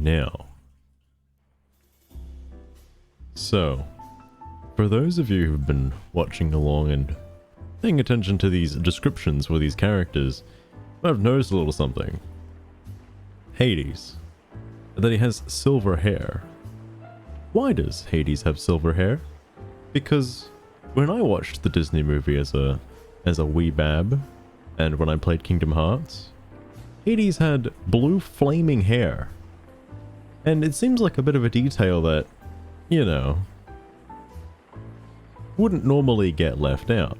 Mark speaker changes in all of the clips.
Speaker 1: Now, so, for those of you who've been watching along and paying attention to these descriptions for these characters, I've noticed a little something. Hades. That he has silver hair. Why does Hades have silver hair? Because when I watched the Disney movie as a wee bab, and when I played Kingdom Hearts, Hades had blue flaming hair. And it seems like a bit of a detail that, you know, wouldn't normally get left out.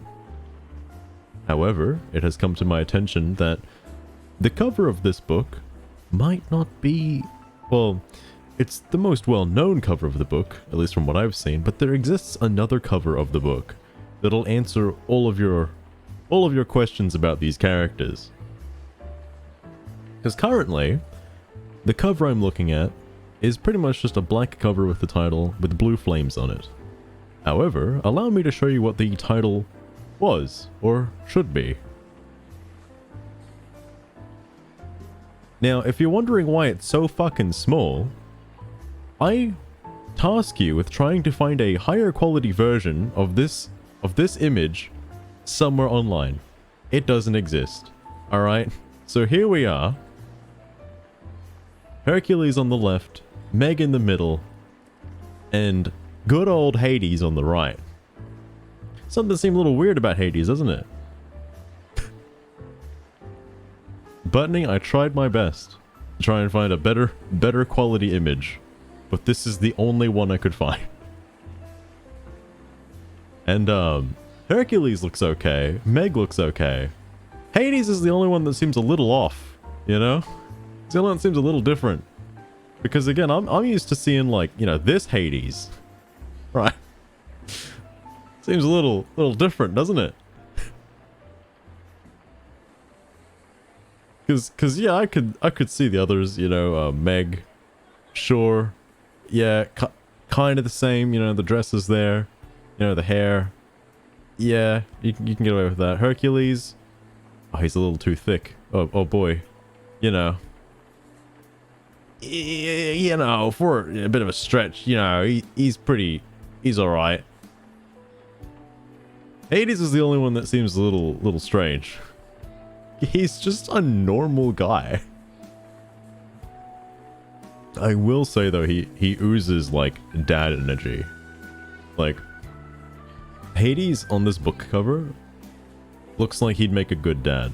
Speaker 1: However, it has come to my attention that the cover of this book might not be, well, it's the most well-known cover of the book, at least from what I've seen, but there exists another cover of the book that'll answer all of your questions about these characters. Because currently, the cover I'm looking at is pretty much just a black cover with the title with blue flames on it. However, allow me to show you what the title was, or should be. Now, if you're wondering why it's so fucking small, I task you with trying to find a higher quality version of this image somewhere online. It doesn't exist. Alright? So here we are. Hercules on the left, Meg in the middle, and good old Hades on the right. Something seemed a little weird about Hades, doesn't it? Buttoning, I tried my best to try and find a better quality image, but this is the only one I could find. And Hercules looks okay, Meg looks okay. Hades is the only one that seems a little off, you know? It's the only one that seems a little different. Because again, I'm used to seeing, like, you know, this Hades. Right? Seems a little different, doesn't it? Cause yeah, I could see the others, you know, Meg, sure, yeah, kind of the same, you know, the dress is there, you know, the hair, yeah, you can get away with that. Hercules, oh, he's a little too thick. Oh boy, you know, for a bit of a stretch, you know, he's all right. Hades is the only one that seems a little strange. He's just a normal guy. I will say though, he oozes like dad energy. Like, Hades on this book cover looks like he'd make a good dad.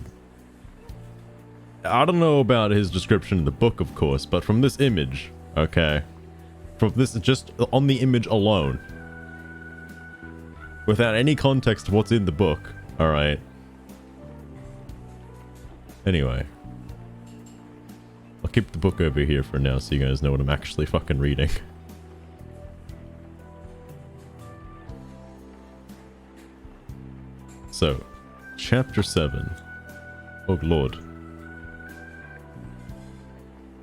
Speaker 1: I don't know about his description in the book, of course, but from this image, okay, from this, just on the image alone, without any context of what's in the book, alright. Anyway, I'll keep the book over here for now so you guys know what I'm actually fucking reading. So, chapter 7. Oh lord.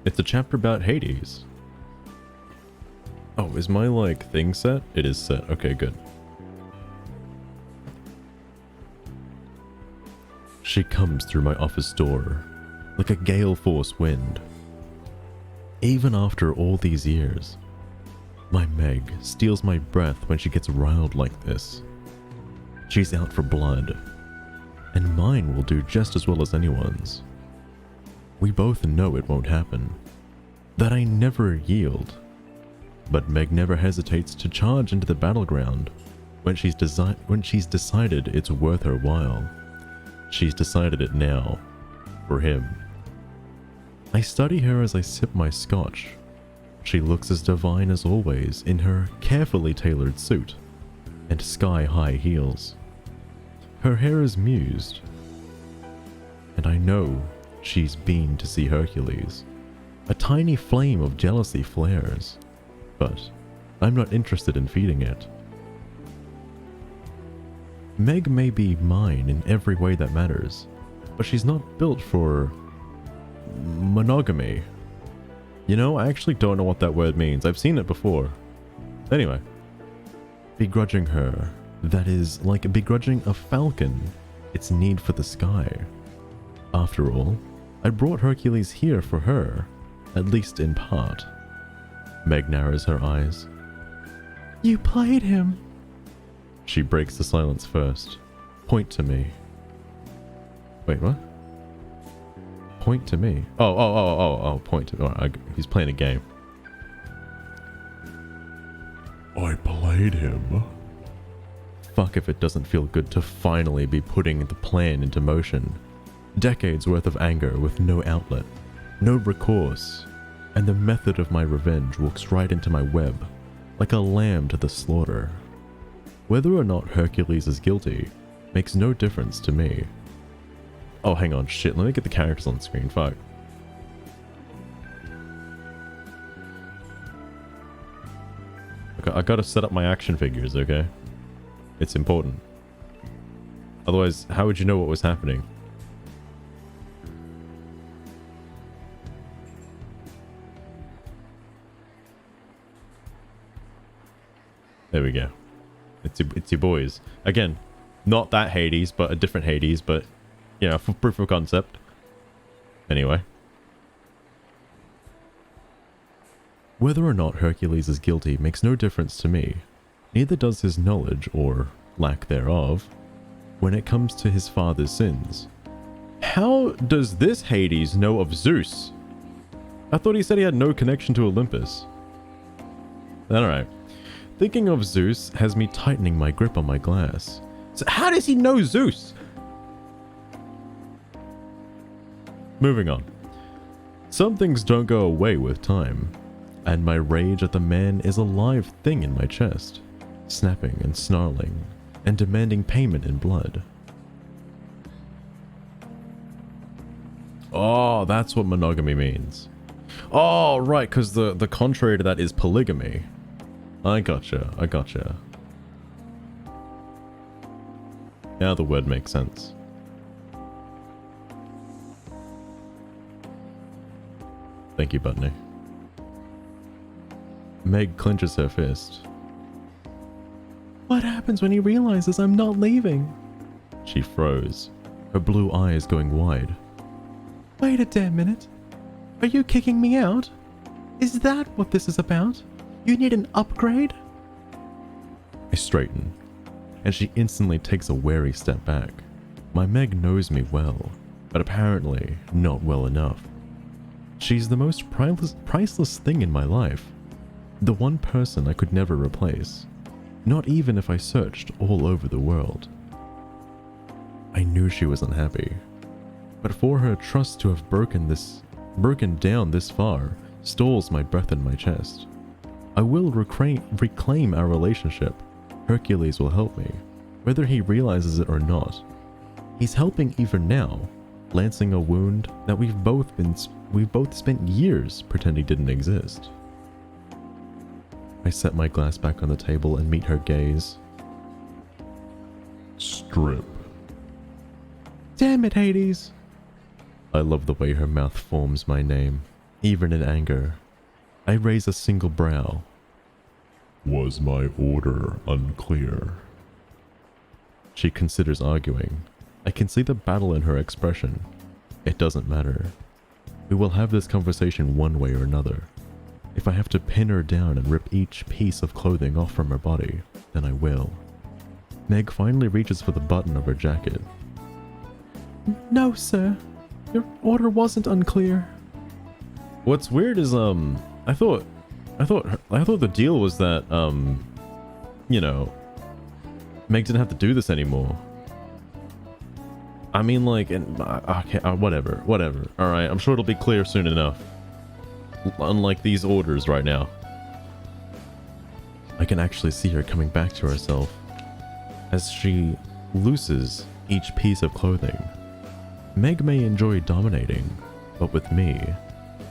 Speaker 1: It's a chapter about Hades. Oh, is my, like, thing set? It is set. Okay, good. She comes through my office door like a gale force wind. Even after all these years, my Meg steals my breath when she gets riled like this. She's out for blood, and mine will do just as well as anyone's. We both know it won't happen, that I never yield, but Meg never hesitates to charge into the battleground when she's decided it's worth her while. She's decided it now, for him. I study her as I sip my scotch. She looks as divine as always in her carefully tailored suit and sky-high heels. Her hair is mused, and I know she's been to see Hercules. A tiny flame of jealousy flares, but I'm not interested in feeding it. Meg may be mine in every way that matters, but she's not built for monogamy. You know, I actually don't know what that word means. I've seen it before. Anyway, begrudging her, that is like begrudging a falcon its need for the sky. After all, I brought Hercules here for her, at least in part. Meg narrows her eyes. You played him. She breaks the silence first. Point to me. Wait, what? Point to me. Oh, point to me. Oh, he's playing a game. I played him. Fuck if it doesn't feel good to finally be putting the plan into motion. Decades worth of anger with no outlet, no recourse, and the method of my revenge walks right into my web, like a lamb to the slaughter. Whether or not Hercules is guilty makes no difference to me. Oh, hang on, shit, let me get the characters on screen, fuck. Okay, I gotta set up my action figures, okay? It's important. Otherwise, how would you know what was happening? There we go. It's your boys. Again, not that Hades, but a different Hades, but, you know, for proof of concept. Anyway. Whether or not Hercules is guilty makes no difference to me. Neither does his knowledge, or lack thereof, when it comes to his father's sins. How does this Hades know of Zeus? I thought he said he had no connection to Olympus. Alright. Thinking of Zeus has me tightening my grip on my glass. So how does he know Zeus? Moving on. Some things don't go away with time, and my rage at the man is a live thing in my chest, snapping and snarling, and demanding payment in blood. Oh, that's what monogamy means. Oh, right, because the contrary to that is polygamy. I gotcha. Now the word makes sense. Thank you, Butney. Meg clenches her fist. What happens when he realizes I'm not leaving? She froze, her blue eyes going wide. Wait a damn minute. Are you kicking me out? Is that what this is about? You need an upgrade? I straighten, and she instantly takes a wary step back. My Meg knows me well, but apparently not well enough. She's the most priceless thing in my life. The one person I could never replace. Not even if I searched all over the world. I knew she was unhappy, but for her trust to have broken down this far stalls my breath in my chest. I will reclaim our relationship. Hercules will help me, whether he realizes it or not. He's helping even now, lancing a wound that we've both spent years pretending didn't exist. I set my glass back on the table and meet her gaze. Strip. Damn it, Hades. I love the way her mouth forms my name, even in anger. I raise a single brow. Was my order unclear? She considers arguing. I can see the battle in her expression. It doesn't matter. We will have this conversation one way or another. If I have to pin her down and rip each piece of clothing off from her body, then I will. Meg finally reaches for the button of her jacket. No, sir. Your order wasn't unclear. What's weird is, I thought the deal was that, you know, Meg didn't have to do this anymore. I mean, like, okay, whatever. Alright, I'm sure it'll be clear soon enough. Unlike these orders right now. I can actually see her coming back to herself as she looses each piece of clothing. Meg may enjoy dominating, but with me,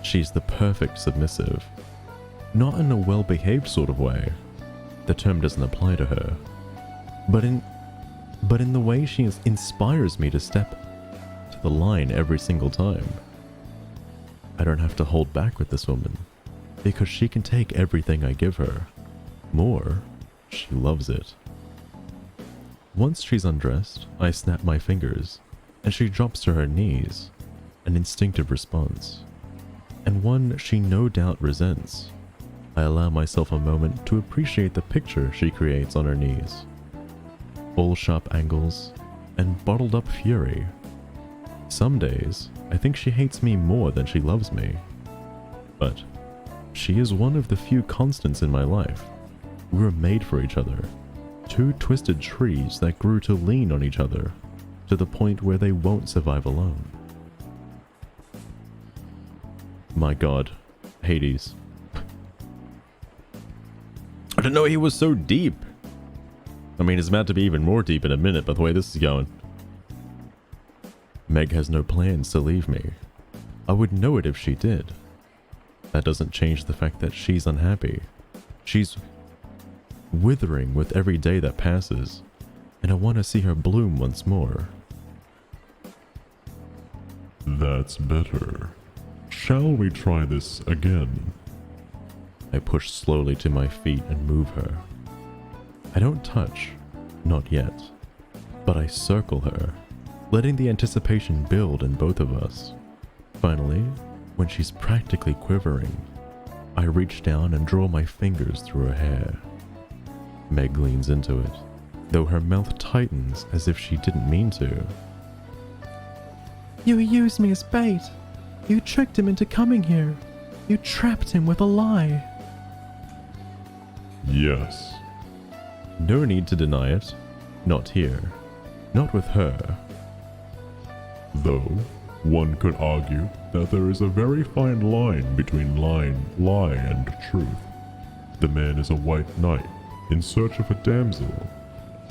Speaker 1: she's the perfect submissive. Not in a well-behaved sort of way. The term doesn't apply to her. But in the way she inspires me to step to the line every single time. I don't have to hold back with this woman, because she can take everything I give her. More, she loves it. Once she's undressed, I snap my fingers, and she drops to her knees, an instinctive response, and one she no doubt resents. I allow myself a moment to appreciate the picture she creates on her knees. All sharp angles and bottled up fury. Some days, I think she hates me more than she loves me. But she is one of the few constants in my life. We were made for each other. Two twisted trees that grew to lean on each other to the point where they won't survive alone. My God, Hades. I didn't know he was so deep. I mean, it's meant to be even more deep in a minute, but the way this is going. Meg has no plans to leave me. I would know it if she did. That doesn't change the fact that she's unhappy. She's withering with every day that passes, and I want to see her bloom once more.
Speaker 2: That's better. Shall we try this again?
Speaker 1: I push slowly to my feet and move her. I don't touch, not yet, but I circle her, letting the anticipation build in both of us. Finally, when she's practically quivering, I reach down and draw my fingers through her hair. Meg leans into it, though her mouth tightens as if she didn't mean to.
Speaker 3: You used me as bait. You tricked him into coming here. You trapped him with a lie.
Speaker 2: Yes.
Speaker 1: No need to deny it. Not here. Not with her.
Speaker 2: Though, one could argue that there is a very fine line between lie and truth. The man is a white knight in search of a damsel.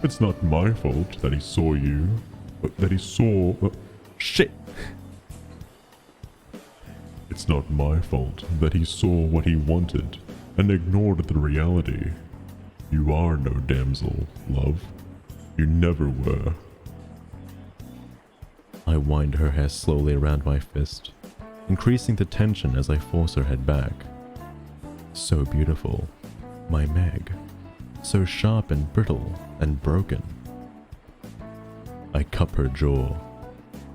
Speaker 2: It's not my fault that he saw you, that he saw...
Speaker 1: Shit!
Speaker 2: It's not my fault that he saw what he wanted and ignored the reality. You are no damsel, love. You never were.
Speaker 1: I wind her hair slowly around my fist, increasing the tension as I force her head back. So beautiful, my Meg. So sharp and brittle and broken. I cup her jaw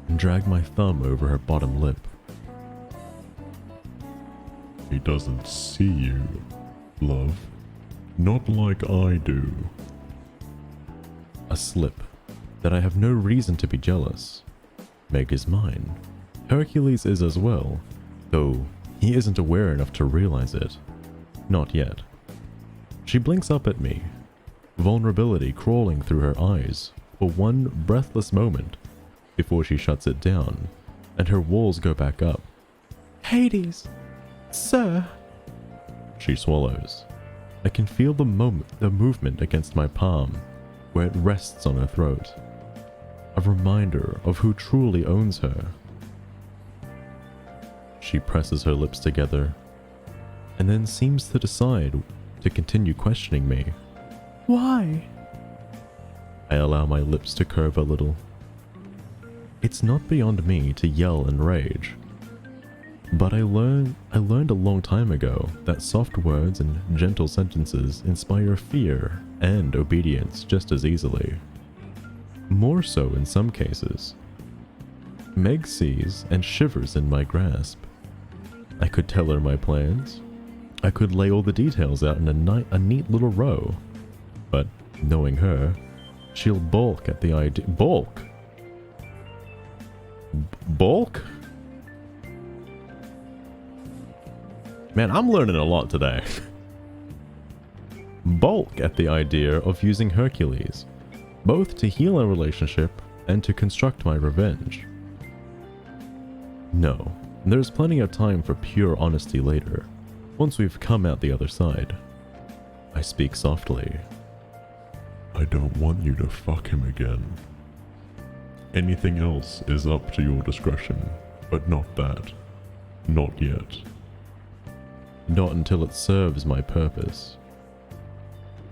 Speaker 1: and drag my thumb over her bottom lip.
Speaker 2: He doesn't see you, love. Not like I do.
Speaker 1: A slip that I have no reason to be jealous. Meg is mine. Hercules is as well, though he isn't aware enough to realize it. Not yet. She blinks up at me, vulnerability crawling through her eyes for one breathless moment before she shuts it down and her walls go back up.
Speaker 3: Hades! Sir!
Speaker 1: She swallows. I can feel the movement against my palm where it rests on her throat. A reminder of who truly owns her. She presses her lips together and then seems to decide to continue questioning me.
Speaker 3: Why?
Speaker 1: I allow my lips to curve a little. It's not beyond me to yell and rage. But I learned a long time ago that soft words and gentle sentences inspire fear and obedience just as easily. More so in some cases. Meg sees and shivers in my grasp. I could tell her my plans. I could lay all the details out in a neat little row. But knowing her, she'll balk at the idea. Balk? Balk? Man, I'm learning a lot today. Balk at the idea of using Hercules, both to heal our relationship and to construct my revenge. No, there's plenty of time for pure honesty later, once we've come out the other side. I speak softly.
Speaker 2: I don't want you to fuck him again. Anything else is up to your discretion, but not that. Not yet.
Speaker 1: Not until it serves my purpose.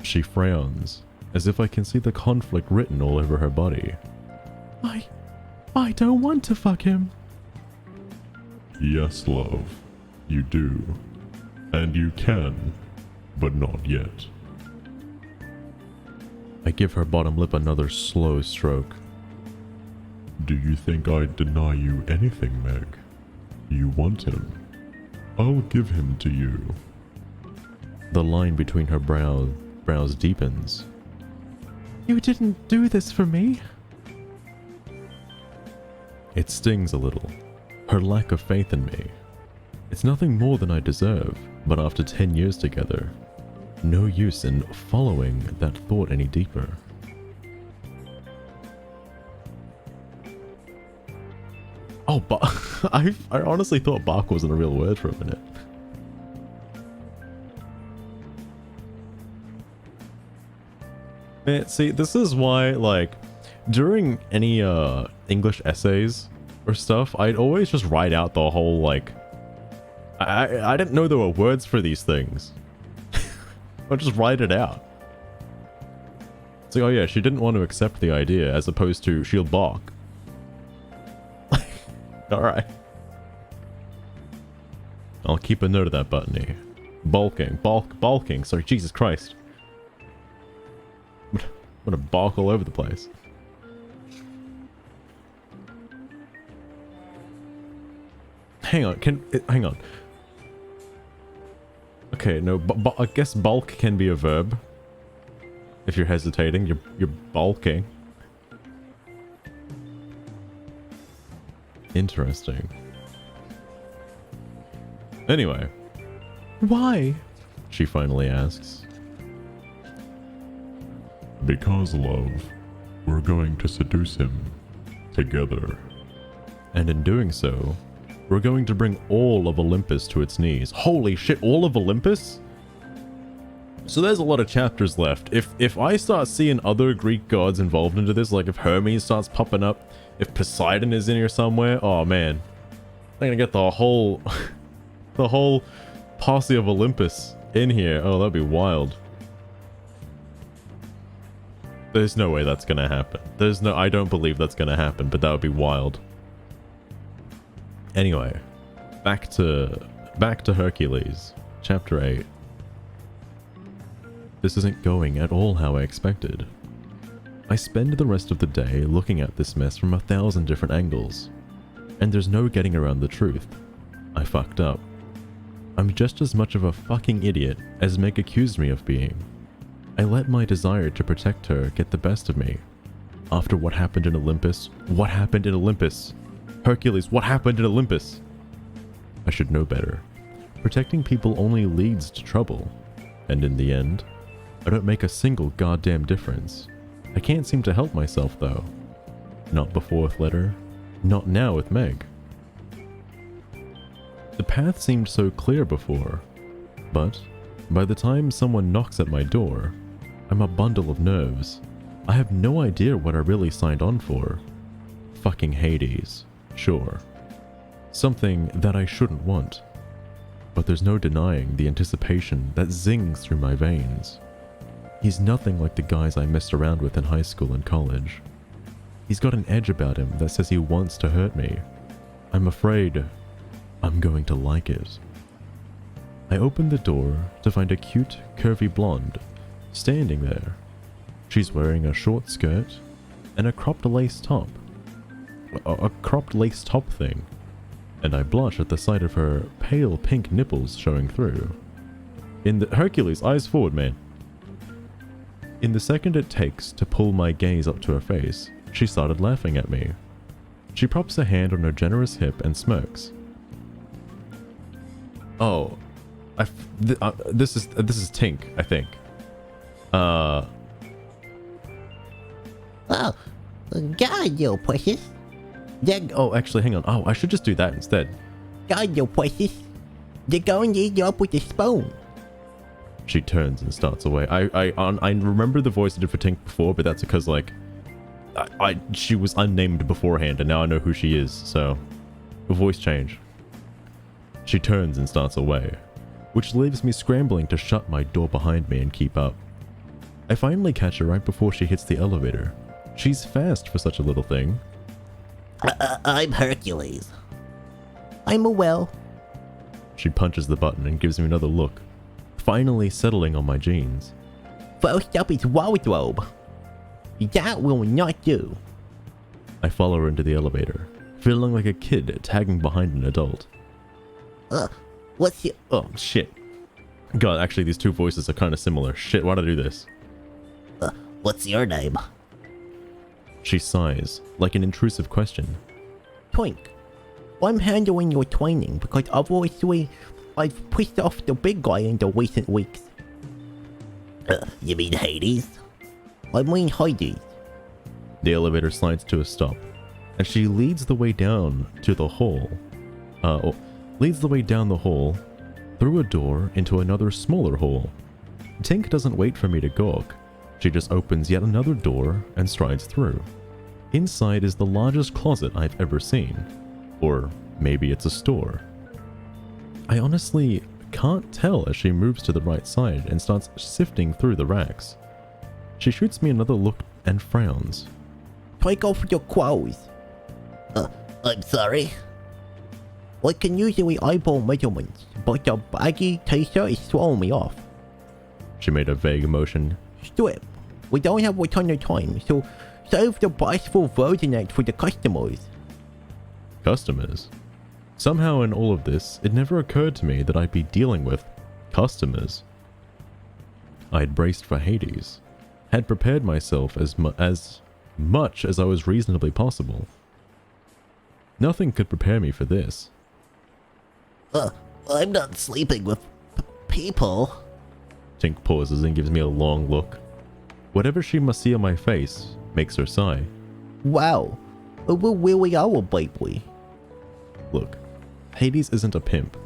Speaker 1: She frowns, as if I can see the conflict written all over her body.
Speaker 3: I don't want to fuck him.
Speaker 2: Yes, love, you do. And you can, but not yet.
Speaker 1: I give her bottom lip another slow stroke.
Speaker 2: Do you think I'd deny you anything, Meg? You want him. I'll give him to you.
Speaker 1: The line between her brows deepens.
Speaker 3: You didn't do this for me.
Speaker 1: It stings a little. Her lack of faith in me. It's nothing more than I deserve, but after 10 years together, no use in following that thought any deeper. Oh, I honestly thought bark wasn't a real word for a minute. Man, see, this is why, like, during any English essays or stuff, I'd always just write out the whole, like, I didn't know there were words for these things. I'd just write it out. It's like, oh yeah, she didn't want to accept the idea, as opposed to she'll balk. Alright. I'll keep a note of that, Buttony. Balking. Sorry, Jesus Christ. I'm gonna balk all over the place. Hang on. Okay, no, I guess bulk can be a verb. If you're hesitating, you're bulking. Interesting. Anyway.
Speaker 3: Why?
Speaker 1: She finally asks.
Speaker 2: Because, love, we're going to seduce him together.
Speaker 1: And in doing so, we're going to bring all of Olympus to its knees. Holy shit, all of Olympus? So there's a lot of chapters left. If I start seeing other Greek gods involved into this, like if Hermes starts popping up, if Poseidon is in here somewhere, oh man. I'm gonna get the whole the whole posse of Olympus in here. Oh, that'd be wild. There's no way that's gonna happen. I don't believe that's gonna happen, but that would be wild. Anyway, back to Hercules, chapter 8. This isn't going at all how I expected. I spend the rest of the day looking at this mess from 1,000 different angles, and there's no getting around the truth. I fucked up. I'm just as much of a fucking idiot as Meg accused me of being. I let my desire to protect her get the best of me. After what happened in Olympus, what happened in Olympus? Hercules, what happened in Olympus? I should know better. Protecting people only leads to trouble, and in the end, I don't make a single goddamn difference. I can't seem to help myself though. Not before with Letter, not now with Meg. The path seemed so clear before, but by the time someone knocks at my door, I'm a bundle of nerves. I have no idea what I really signed on for. Fucking Hades, sure. Something that I shouldn't want. But there's no denying the anticipation that zings through my veins. He's nothing like the guys I messed around with in high school and college. He's got an edge about him that says he wants to hurt me. I'm afraid I'm going to like it. I opened the door to find a cute, curvy blonde standing there. She's wearing a short skirt and a cropped lace top. A cropped lace top thing. And I blush at the sight of her pale pink nipples showing through. Hercules, eyes forward, man. In the second it takes to pull my gaze up to her face, she started laughing at me. She props a hand on her generous hip and smirks. Oh, this is Tink, I think.
Speaker 4: Oh, God, you precious.
Speaker 1: Oh, actually, hang on. Oh, I should just do that instead.
Speaker 4: God, you precious. They're going to eat you up with a spoon.
Speaker 1: She turns and starts away. I remember the voice I did for Tink before, but that's because, like, she was unnamed beforehand, and now I know who she is, so a voice change. She turns and starts away, which leaves me scrambling to shut my door behind me and keep up. I finally catch her right before she hits the elevator. She's fast for such a little thing.
Speaker 4: I'm Hercules. I'm a well.
Speaker 1: She punches the button and gives me another look, finally settling on my jeans.
Speaker 4: First up is wardrobe. That will not do.
Speaker 1: I follow her into the elevator, feeling like a kid tagging behind an adult.
Speaker 4: What's your...
Speaker 1: Oh, shit. God, actually, these two voices are kind of similar. Shit, why'd I do this?
Speaker 4: What's your name?
Speaker 1: She sighs, like an intrusive question.
Speaker 4: Twink. I'm handling your training because obviously I've pushed off the big guy in the recent weeks. You mean Hades? I mean Hades.
Speaker 1: The elevator slides to a stop, and she leads the way down to the hall. Leads the way down the hall, through a door into another smaller hall. Tink doesn't wait for me to gawk. She just opens yet another door and strides through. Inside is the largest closet I've ever seen. Or maybe it's a store. I honestly can't tell as she moves to the right side and starts sifting through the racks. She shoots me another look and frowns.
Speaker 4: Take off your clothes. I'm sorry? I can usually eyeball measurements, but the baggy t-shirt is throwing me off.
Speaker 1: She made a vague motion.
Speaker 4: Strip. We don't have a ton of time, so save the bashful version act for the customers.
Speaker 1: Customers? Somehow in all of this, it never occurred to me that I'd be dealing with customers. I'd braced for Hades, had prepared myself as much as I was reasonably possible. Nothing could prepare me for this.
Speaker 4: I'm not sleeping with people.
Speaker 1: Tink pauses and gives me a long look. Whatever she must see on my face makes her sigh.
Speaker 4: Wow, we're really our baby.
Speaker 1: Look, Hades isn't a pimp.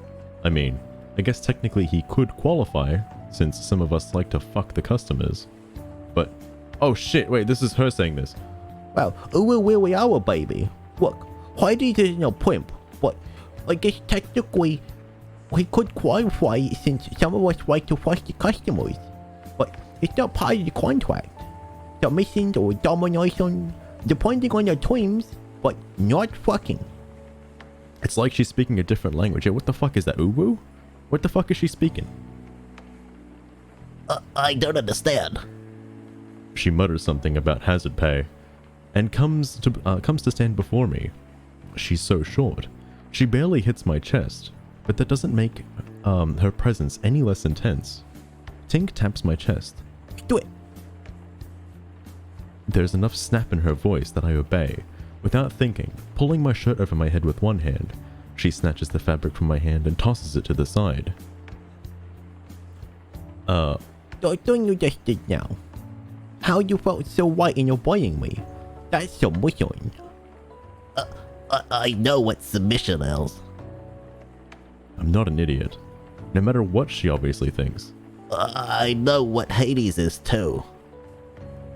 Speaker 1: I mean, I guess technically he could qualify, since some of us like to fuck the customers. But, oh shit, wait, this is her saying this.
Speaker 4: Wow, we're really our baby. Look, Hades isn't a pimp, but I guess technically we could qualify since some of us like to fuck the customers. But it's not part of the contract. Submissions or domination, depending on the teams, but not fucking.
Speaker 1: It's like she's speaking a different language. Yeah, what the fuck is that, Uwu? What the fuck is she speaking?
Speaker 4: I don't understand.
Speaker 1: She mutters something about hazard pay, and comes to stand before me. She's so short. She barely hits my chest, but that doesn't make her presence any less intense. Tink taps my chest.
Speaker 4: Do it.
Speaker 1: There's enough snap in her voice that I obey. Without thinking, pulling my shirt over my head with one hand, she snatches the fabric from my hand and tosses it to the side.
Speaker 4: The thing you just did now. How you felt so right in obeying me. That's submission. I know what submission is.
Speaker 1: I'm not an idiot. No matter what she obviously thinks.
Speaker 4: I know what Hades is too.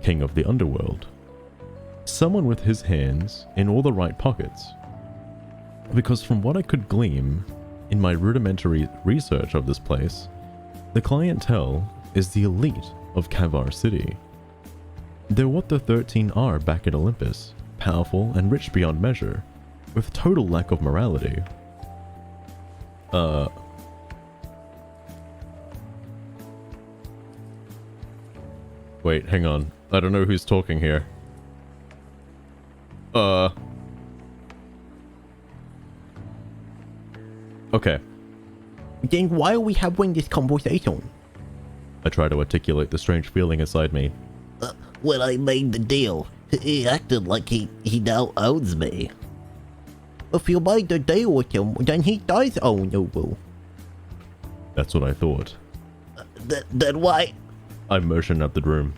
Speaker 1: King of the underworld. Someone with his hands in all the right pockets. Because from what I could glean in my rudimentary research of this place, the clientele is the elite of Kavar City. They're what the 13 are back at Olympus, powerful and rich beyond measure, with total lack of morality. Wait, hang on. I don't know who's talking here. Okay.
Speaker 4: Then why are we having this conversation?
Speaker 1: I try to articulate the strange feeling inside me.
Speaker 4: When I made the deal, he acted like he now owns me. If you made the deal with him, then he does own Ubu.
Speaker 1: That's what I thought.
Speaker 4: Then why?
Speaker 1: I motion up the room.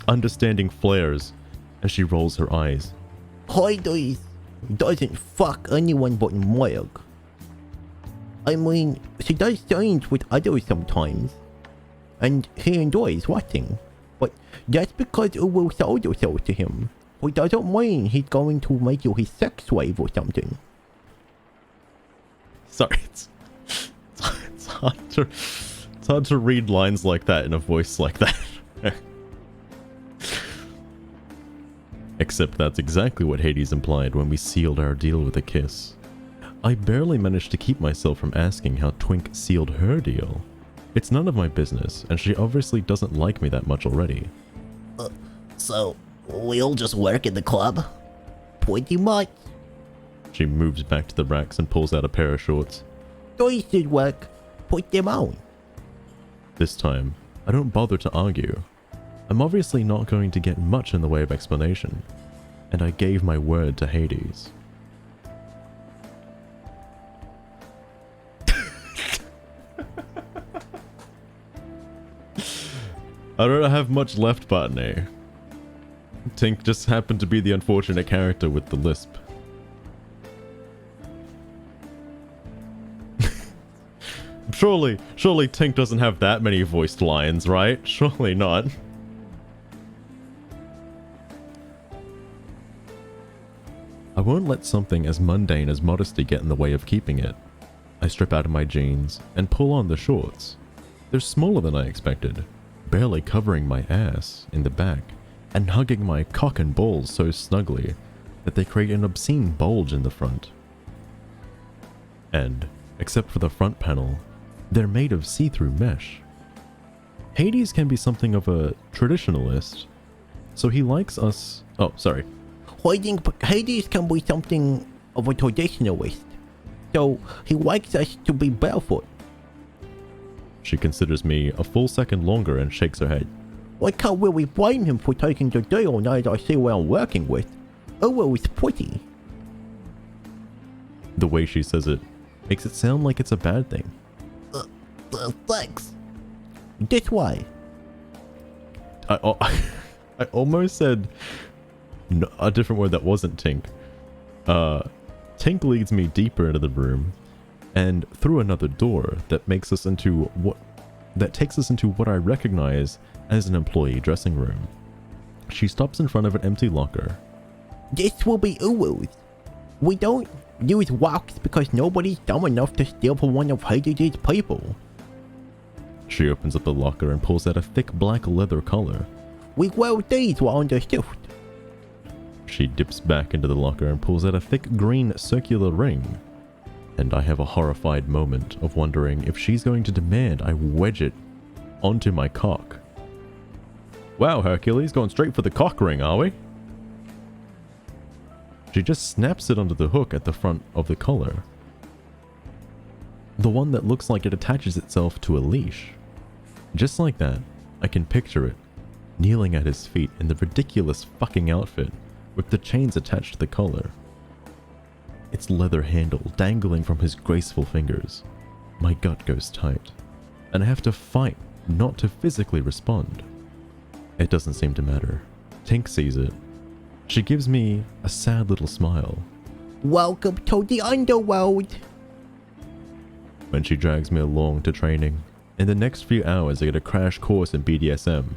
Speaker 1: Understanding flares as she rolls her eyes.
Speaker 4: Hades doesn't fuck anyone but Moyag. I mean, she does things with others sometimes. And he enjoys watching. But that's because Ubu sold herself to him. It doesn't mean he's going to make you his sex slave or something.
Speaker 1: Sorry, it's hard to read lines like that in a voice like that. Except that's exactly what Hades implied when we sealed our deal with a kiss. I barely managed to keep myself from asking how Twink sealed her deal. It's none of my business, and she obviously doesn't like me that much already.
Speaker 4: So, we all just work in the club? Pretty much.
Speaker 1: She moves back to the racks and pulls out a pair of shorts.
Speaker 4: Those should work. Put them on.
Speaker 1: This time, I don't bother to argue. I'm obviously not going to get much in the way of explanation, and I gave my word to Hades. I don't have much left, Botany. Tink just happened to be the unfortunate character with the lisp. Surely Tink doesn't have that many voiced lines, right? Surely not. I won't let something as mundane as modesty get in the way of keeping it. I strip out of my jeans and pull on the shorts. They're smaller than I expected, barely covering my ass in the back and hugging my cock and balls so snugly that they create an obscene bulge in the front. And, except for the front panel, they're made of see-through mesh. Hades can be something of a traditionalist, so he likes us... Oh, sorry.
Speaker 4: I think Hades can be something of a traditionalist, so he likes us to be barefoot.
Speaker 1: She considers me a full second longer and shakes her head.
Speaker 4: I can't really blame him for taking the deal now that I see what I'm working with. Uwu is pretty.
Speaker 1: The way she says it makes it sound like it's a bad thing.
Speaker 4: Thanks. This way.
Speaker 1: I almost said a different word that wasn't Tink. Tink leads me deeper into the room and through another door that takes us into what I recognize as an employee dressing room. She stops in front of an empty locker.
Speaker 4: This will be Uwu's. We don't use rocks because nobody's dumb enough to steal from one of Hades' people.
Speaker 1: She opens up the locker and pulls out a thick black leather collar.
Speaker 4: We wear these while on the shift.
Speaker 1: She dips back into the locker and pulls out a thick green circular ring. And I have a horrified moment of wondering if she's going to demand I wedge it onto my cock. Wow, Hercules, going straight for the cock ring, are we? She just snaps it onto the hook at the front of the collar. The one that looks like it attaches itself to a leash. Just like that, I can picture it, kneeling at his feet in the ridiculous fucking outfit with the chains attached to the collar. Its leather handle dangling from his graceful fingers. My gut goes tight, and I have to fight not to physically respond. It doesn't seem to matter. Tink sees it. She gives me a sad little smile.
Speaker 4: Welcome to the underworld.
Speaker 1: When she drags me along to training, in the next few hours I get a crash course in BDSM.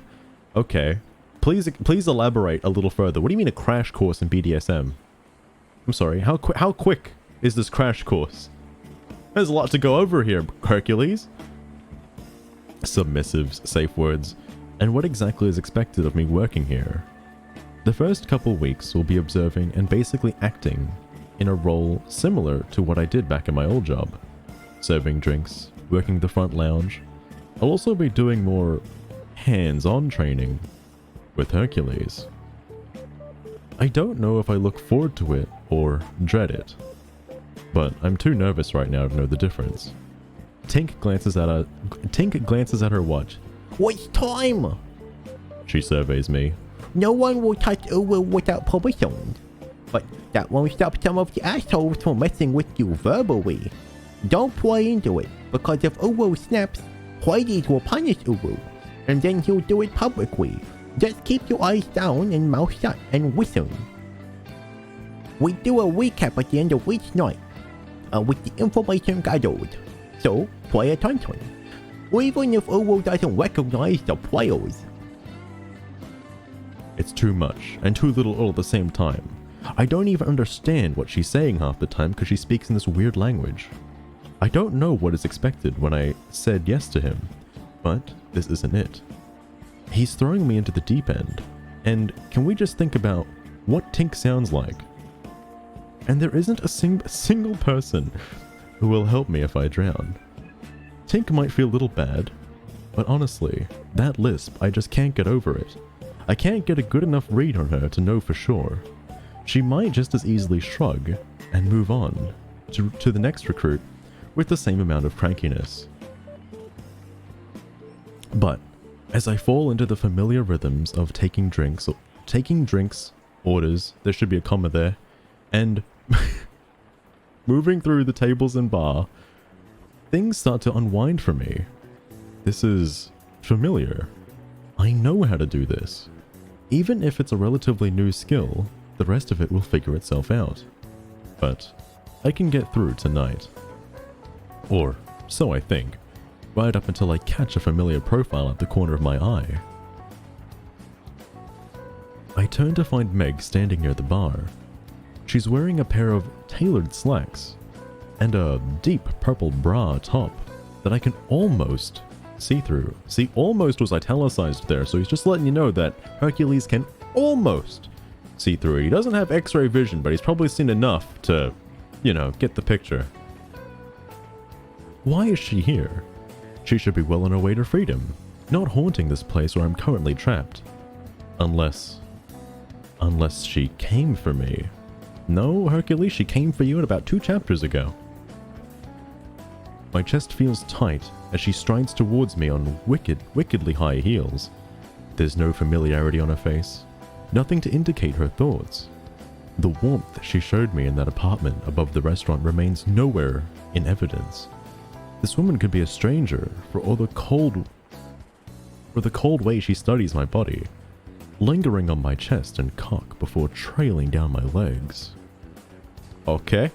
Speaker 1: Okay, please elaborate a little further. What do you mean a crash course in BDSM? I'm sorry, how quick is this crash course? There's a lot to go over here, Hercules. Submissives, safe words, and what exactly is expected of me working here. The first couple weeks will be observing and basically acting in a role similar to what I did back in my old job. Serving drinks, working the front lounge. I'll also be doing more hands-on training with Hercules. I don't know if I look forward to it or dread it, but I'm too nervous right now to know the difference. Tink glances at her watch.
Speaker 4: What's time?
Speaker 1: She surveys me.
Speaker 4: No one will touch Uwu without permission. But that won't stop some of the assholes from messing with you verbally. Don't play into it, because if Uwu snaps, Hades will punish Uwu, and then he'll do it publicly. Just keep your eyes down and mouth shut and listen. We do a recap at the end of each night, with the information gathered, so pay attention. Even if Uwu doesn't recognize the players.
Speaker 1: It's too much, and too little all at the same time. I don't even understand what she's saying half the time because she speaks in this weird language. I don't know what is expected when I said yes to him, but this isn't it. He's throwing me into the deep end, and can we just think about what Tink sounds like? And there isn't a single person who will help me if I drown. Tink might feel a little bad, but honestly, that lisp, I just can't get over it. I can't get a good enough read on her to know for sure. She might just as easily shrug and move on to the next recruit with the same amount of crankiness. But as I fall into the familiar rhythms of taking drinks, orders, there should be a comma there, and moving through the tables and bar, things start to unwind for me. This is familiar. I know how to do this. Even if it's a relatively new skill, the rest of it will figure itself out. But I can get through tonight. Or so I think, right up until I catch a familiar profile at the corner of my eye. I turn to find Meg standing near the bar. She's wearing a pair of tailored slacks and a deep purple bra top that I can almost see through. See, almost was italicized there, so he's just letting you know that Hercules can almost see through it. He doesn't have x-ray vision, but he's probably seen enough to, you know, get the picture. Why is she here? She should be well on her way to freedom, not haunting this place where I'm currently trapped. Unless she came for me. No, Hercules, she came for you about 2 chapters ago. My chest feels tight as she strides towards me on wickedly high heels. There's no familiarity on her face, nothing to indicate her thoughts. The warmth she showed me in that apartment above the restaurant remains nowhere in evidence. This woman could be a stranger for the cold way she studies my body, lingering on my chest and cock before trailing down my legs. Okay.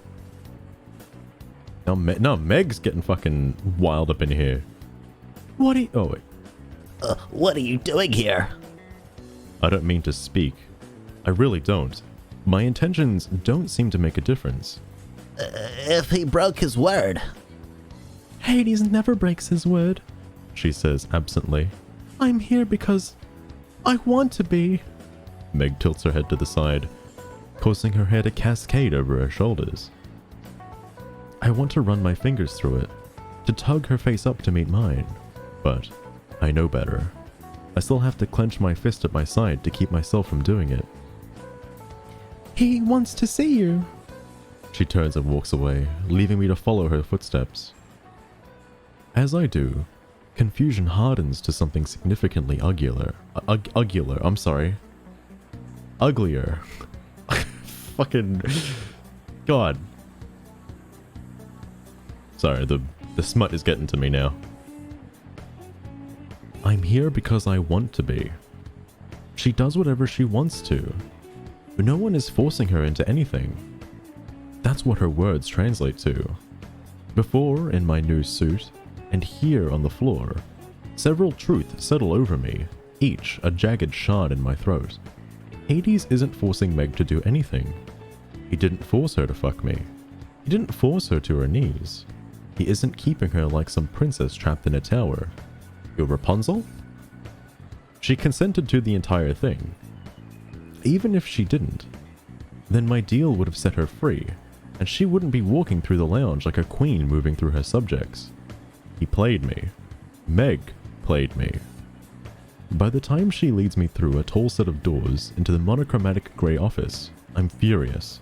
Speaker 1: Now Meg's getting fucking wild up in here. What are you... Oh, wait.
Speaker 4: What are you doing here?
Speaker 1: I don't mean to speak. I really don't. My intentions don't seem to make a difference.
Speaker 4: If he broke his word.
Speaker 3: Hades never breaks his word,
Speaker 1: She says absently.
Speaker 3: I'm here because I want to be.
Speaker 1: Meg tilts her head to the side, causing her hair to cascade over her shoulders. I want to run my fingers through it, to tug her face up to meet mine, but I know better. I still have to clench my fist at my side to keep myself from doing it.
Speaker 3: He wants to see you.
Speaker 1: She turns and walks away, leaving me to follow her footsteps. As I do, confusion hardens to something significantly uglier. Uglier. Fucking... God. Sorry, the smut is getting to me now. I'm here because I want to be. She does whatever she wants to. No one is forcing her into anything. That's what her words translate to. Before, in my new suit, and here on the floor, several truths settle over me, each a jagged shard in my throat. Hades isn't forcing Meg to do anything. He didn't force her to fuck me. He didn't force her to her knees. He isn't keeping her like some princess trapped in a tower. You're Rapunzel? She consented to the entire thing. Even if she didn't, then my deal would have set her free, and she wouldn't be walking through the lounge like a queen moving through her subjects. He played me. Meg played me. By the time she leads me through a tall set of doors into the monochromatic grey office, I'm furious.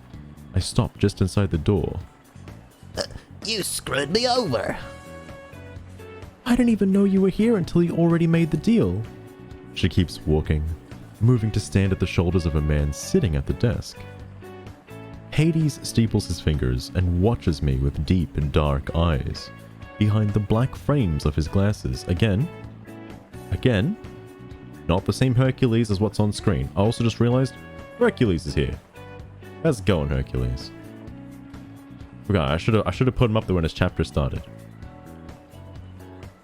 Speaker 1: I stop just inside the door.
Speaker 4: You screwed me over.
Speaker 3: I didn't even know you were here until you already made the deal.
Speaker 1: She keeps walking, moving to stand at the shoulders of a man sitting at the desk. Hades steeples his fingers and watches me with deep and dark eyes, behind the black frames of his glasses. Again, not the same Hercules as what's on screen. I also just realized Hercules is here. How's it going, Hercules? Forgot, I should have put him up there when his chapter started.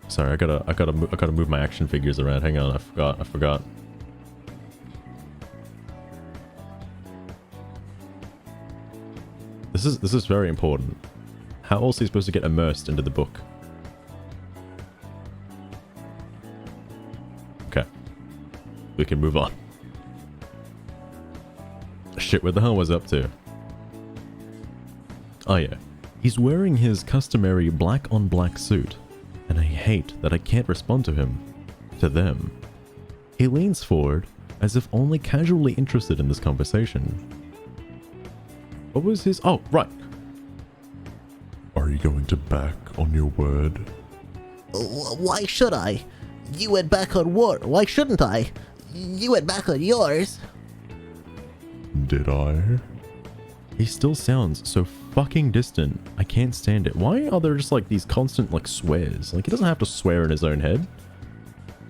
Speaker 1: Sorry, I gotta move my action figures around. Hang on, I forgot. This is very important. How else are you supposed to get immersed into the book? Okay. We can move on. Shit, where the hell was I up to? Oh yeah. He's wearing his customary black on black suit, and I hate that I can't respond to him. To them. He leans forward, as if only casually interested in this conversation. What was his... Oh, right.
Speaker 2: Are you going to back on your word?
Speaker 4: Why should I? You went back on war. Why shouldn't I? You went back on yours.
Speaker 2: Did I?
Speaker 1: He still sounds so fucking distant. I can't stand it. Why are there just like these constant like swears? Like he doesn't have to swear in his own head.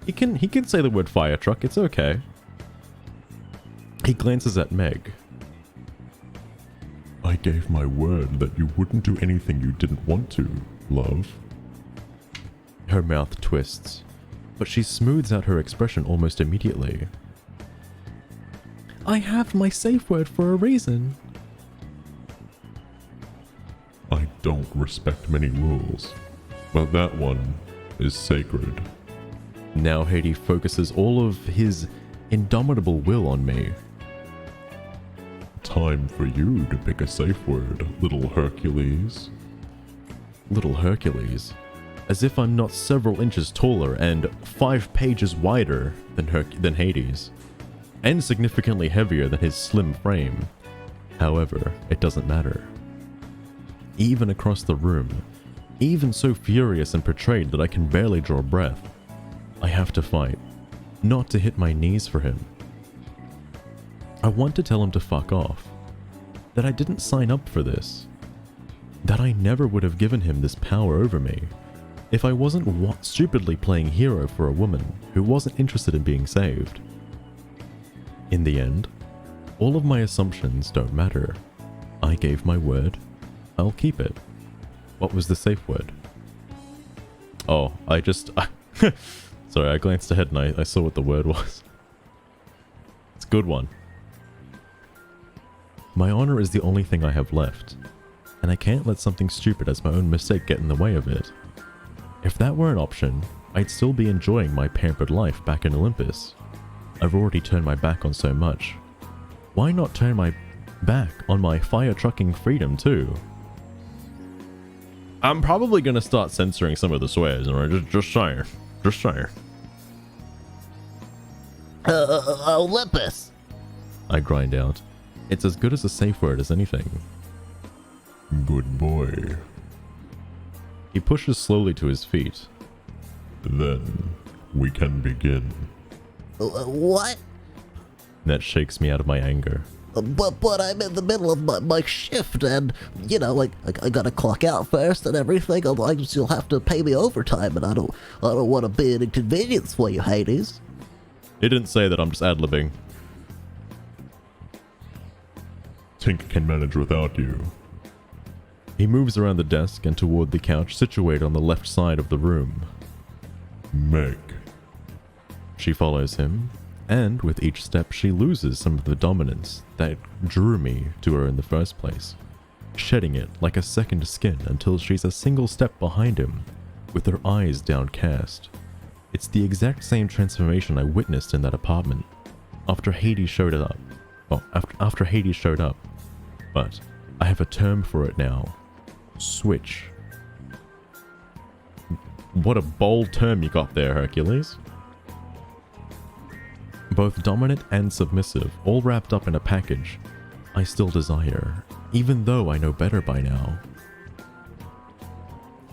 Speaker 1: He can say the word fire truck. It's okay. He glances at Meg.
Speaker 2: I gave my word that you wouldn't do anything you didn't want to, love.
Speaker 1: Her mouth twists, but she smooths out her expression almost immediately.
Speaker 3: I have my safe word for a reason.
Speaker 2: I don't respect many rules, but that one is sacred.
Speaker 1: Now Haiti focuses all of his indomitable will on me.
Speaker 2: Time for you to pick a safe word, little Hercules.
Speaker 1: Little Hercules. As if I'm not several inches taller and 5 pages wider than Hades. And significantly heavier than his slim frame. However, it doesn't matter. Even across the room, even so furious and portrayed that I can barely draw breath, I have to fight, not to hit my knees for him. I want to tell him to fuck off, that I didn't sign up for this, that I never would have given him this power over me if I wasn't stupidly playing hero for a woman who wasn't interested in being saved. In the end, all of my assumptions don't matter. I gave my word, I'll keep it. What was the safe word? Oh, sorry, I glanced ahead and I saw what the word was. It's a good one. My honor is the only thing I have left, and I can't let something stupid as my own mistake get in the way of it. If that were an option, I'd still be enjoying my pampered life back in Olympus. I've already turned my back on so much. Why not turn my back on my fire trucking freedom too? I'm probably gonna start censoring some of the swears, alright? Just saying. Just saying.
Speaker 4: Olympus.
Speaker 1: I grind out. It's as good as a safe word as anything.
Speaker 2: Good boy.
Speaker 1: He pushes slowly to his feet.
Speaker 2: Then we can begin.
Speaker 4: What?
Speaker 2: That shakes me out of my anger.
Speaker 4: But I'm in the middle of my shift, and you know, like I gotta clock out first and everything. Otherwise, you'll have to pay me overtime, and I don't want to be an inconvenience for you, Hades.
Speaker 1: He didn't say that. I'm just ad-libbing.
Speaker 2: Tink can manage without you.
Speaker 1: He moves around the desk and toward the couch situated on the left side of the room.
Speaker 2: Meg.
Speaker 1: She follows him, and with each step she loses some of the dominance that drew me to her in the first place, shedding it like a second skin until she's a single step behind him, with her eyes downcast. It's the exact same transformation I witnessed in that apartment after Hades showed up. Well, after Hades showed up. But I have a term for it now. Switch. What a bold term you got there, Hercules. Both dominant and submissive, all wrapped up in a package, I still desire, even though I know better by now.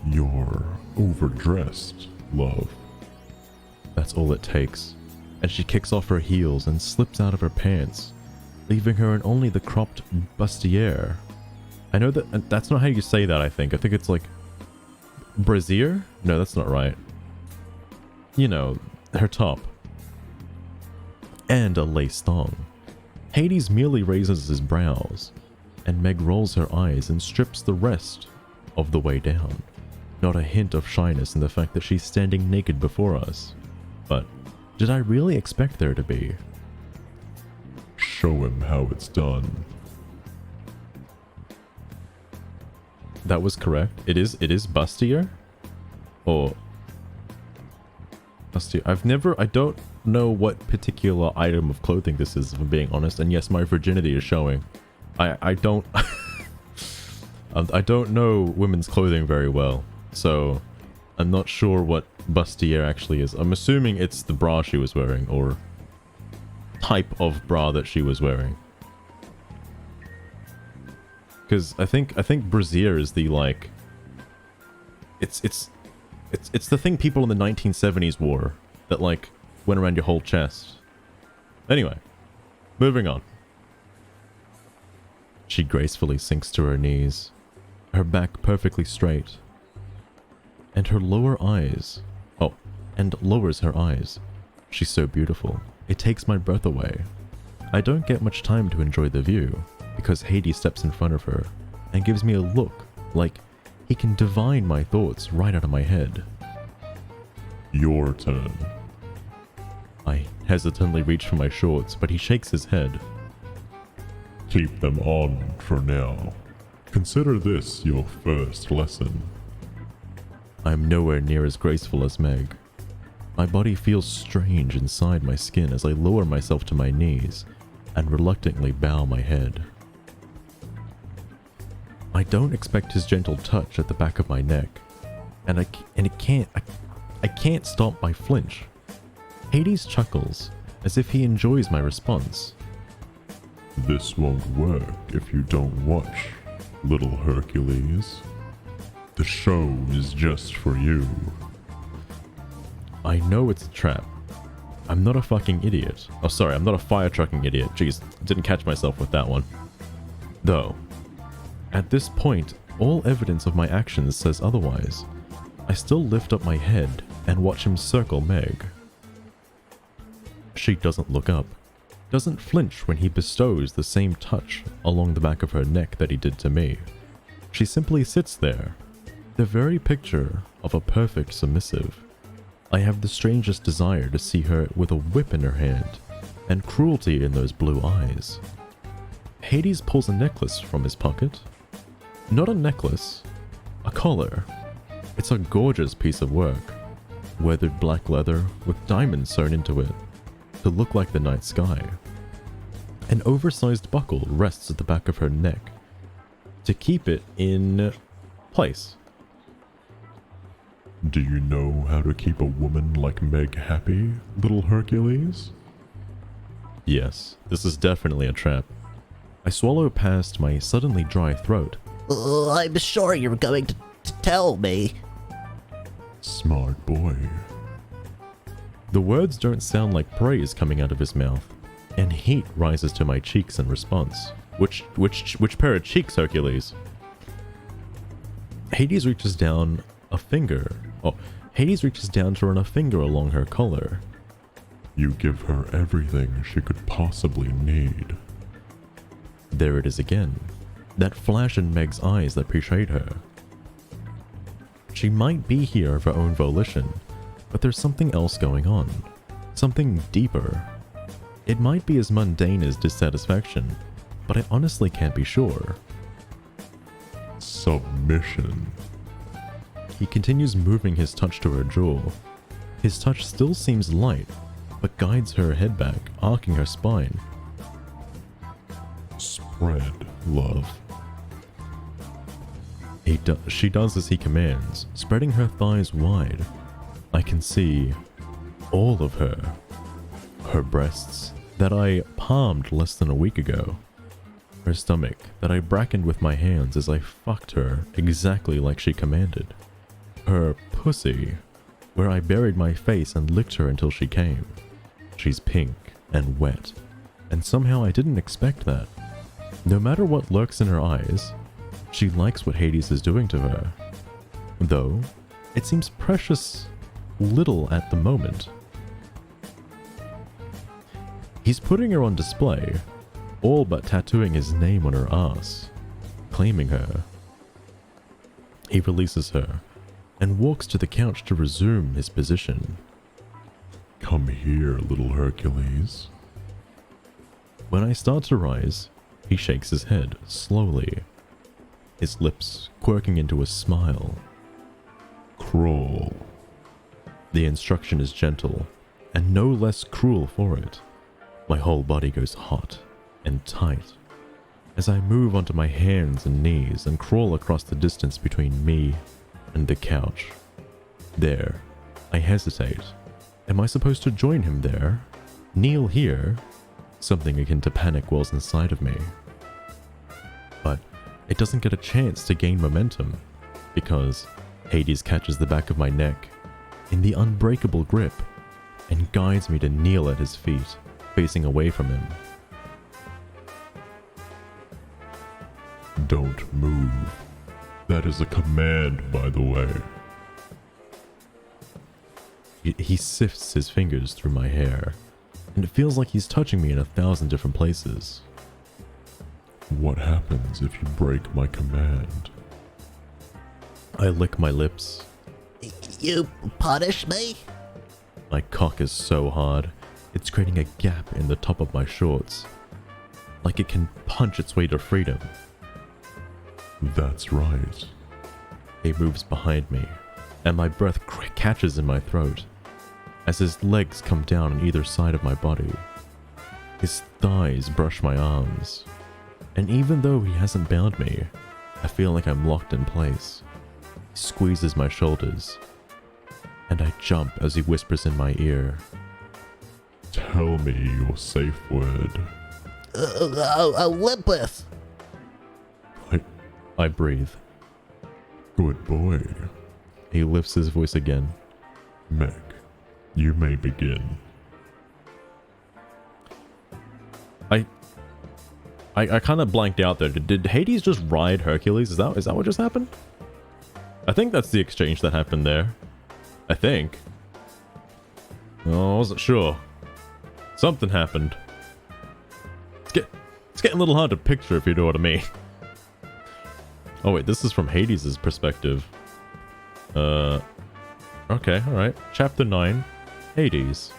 Speaker 2: You're overdressed, love.
Speaker 1: That's all it takes, and she kicks off her heels and slips out of her pants, leaving her in only the cropped bustier. I know that that's not how you say that, I think it's like brassiere? No, that's not right. You know, her top. And a lace thong. Hades merely raises his brows, and Meg rolls her eyes and strips the rest of the way down. Not a hint of shyness in the fact that she's standing naked before us. But did I really expect there to be?
Speaker 2: Show him how it's done.
Speaker 1: That was correct. It is bustier? Or bustier. I don't know what particular item of clothing this is, if I'm being honest, and yes, my virginity is showing. I don't I don't know women's clothing very well, so I'm not sure what bustier actually is. I'm assuming it's the bra she was wearing, or type of bra that she was wearing. Because I think brassiere is the, like, it's the thing people in the 1970s wore that, like, went around your whole chest. Anyway, moving on. She gracefully sinks to her knees, her back perfectly straight, and her lower eyes, and lowers her eyes. She's so beautiful, it takes my breath away. I don't get much time to enjoy the view, because Hades steps in front of her and gives me a look like he can divine my thoughts right out of my head.
Speaker 2: Your turn.
Speaker 1: I hesitantly reach for my shorts, but he shakes his head.
Speaker 2: Keep them on for now. Consider this your first lesson.
Speaker 1: I'm nowhere near as graceful as Meg. My body feels strange inside my skin as I lower myself to my knees and reluctantly bow my head. I don't expect his gentle touch at the back of my neck, and I can't stop my flinch. Hades chuckles as if he enjoys my response.
Speaker 2: This won't work if you don't watch, little Hercules. The show is just for you.
Speaker 1: I know it's a trap. I'm not a fucking idiot. Oh, sorry, I'm not a fire trucking idiot. Jeez, didn't catch myself with that one. Though, at this point, all evidence of my actions says otherwise. I still lift up my head and watch him circle Meg. She doesn't look up, doesn't flinch when he bestows the same touch along the back of her neck that he did to me. She simply sits there, the very picture of a perfect submissive. I have the strangest desire to see her with a whip in her hand and cruelty in those blue eyes. Hades pulls a necklace from his pocket. Not a necklace, a collar. It's a gorgeous piece of work, weathered black leather with diamonds sewn into it to look like the night sky. An oversized buckle rests at the back of her neck to keep it in place.
Speaker 2: Do you know how to keep a woman like Meg happy, little Hercules?
Speaker 1: Yes, this is definitely a trap. I swallow past my suddenly dry throat.
Speaker 4: I'm sure you're going to tell me.
Speaker 2: Smart boy.
Speaker 1: The words don't sound like praise coming out of his mouth, and heat rises to my cheeks in response. Which pair of cheeks, Hercules? Hades reaches down to run a finger along her collar.
Speaker 2: You give her everything she could possibly need.
Speaker 1: There it is again. That flash in Meg's eyes that betrayed her. She might be here of her own volition, but there's something else going on. Something deeper. It might be as mundane as dissatisfaction, but I honestly can't be sure.
Speaker 2: Submission.
Speaker 1: He continues moving his touch to her jaw. His touch still seems light, but guides her head back, arcing her spine.
Speaker 2: Spread love.
Speaker 1: She does as he commands, spreading her thighs wide. I can see all of her. Her breasts that I palmed less than a week ago. Her stomach that I brackened with my hands as I fucked her exactly like she commanded. Her pussy, where I buried my face and licked her until she came. She's pink and wet, and somehow I didn't expect that. No matter what lurks in her eyes, she likes what Hades is doing to her. Though, it seems precious little at the moment. He's putting her on display, all but tattooing his name on her ass, claiming her. He releases her and walks to the couch to resume his position.
Speaker 2: Come here, little Hercules.
Speaker 1: When I start to rise, he shakes his head slowly, his lips quirking into a smile.
Speaker 2: Crawl.
Speaker 1: The instruction is gentle, and no less cruel for it. My whole body goes hot and tight as I move onto my hands and knees and crawl across the distance between me and the couch. There, I hesitate. Am I supposed to join him there? Kneel here? Something akin to panic wells inside of me. But it doesn't get a chance to gain momentum, because Hades catches the back of my neck in the unbreakable grip and guides me to kneel at his feet, facing away from him.
Speaker 2: Don't move. That is a command, by the way.
Speaker 1: He sifts his fingers through my hair, and it feels like he's touching me in 1,000 different places.
Speaker 2: What happens if you break my command?
Speaker 1: I lick my lips.
Speaker 4: You punish me?
Speaker 1: My cock is so hard, it's creating a gap in the top of my shorts. Like it can punch its way to freedom.
Speaker 2: That's right.
Speaker 1: He moves behind me, and my breath catches in my throat as his legs come down on either side of my body. His thighs brush my arms, and even though he hasn't bound me, I feel like I'm locked in place. He squeezes my shoulders, and I jump as he whispers in my ear.
Speaker 2: Tell me your safe word.
Speaker 4: Olympus.
Speaker 1: I breathe.
Speaker 2: Good boy.
Speaker 1: He lifts his voice again.
Speaker 2: Meg, you may begin.
Speaker 1: I kind of blanked out there. Did Hades just ride Hercules? Is that what just happened? I think that's the exchange that happened there. I think. Oh, I wasn't sure. Something happened. It's getting a little hard to picture, if you know what I mean. Oh wait, this is from Hades' perspective. Okay, alright. Chapter 9, Hades.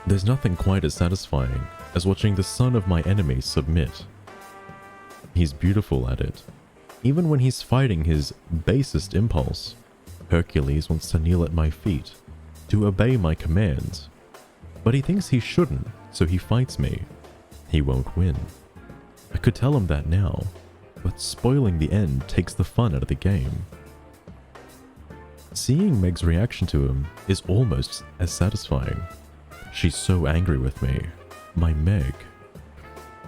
Speaker 1: There's nothing quite as satisfying as watching the son of my enemy submit. He's beautiful at it. Even when he's fighting his basest impulse, Hercules wants to kneel at my feet, to obey my commands. But he thinks he shouldn't, so he fights me. He won't win. I could tell him that now, but spoiling the end takes the fun out of the game. Seeing Meg's reaction to him is almost as satisfying. She's so angry with me, my Meg.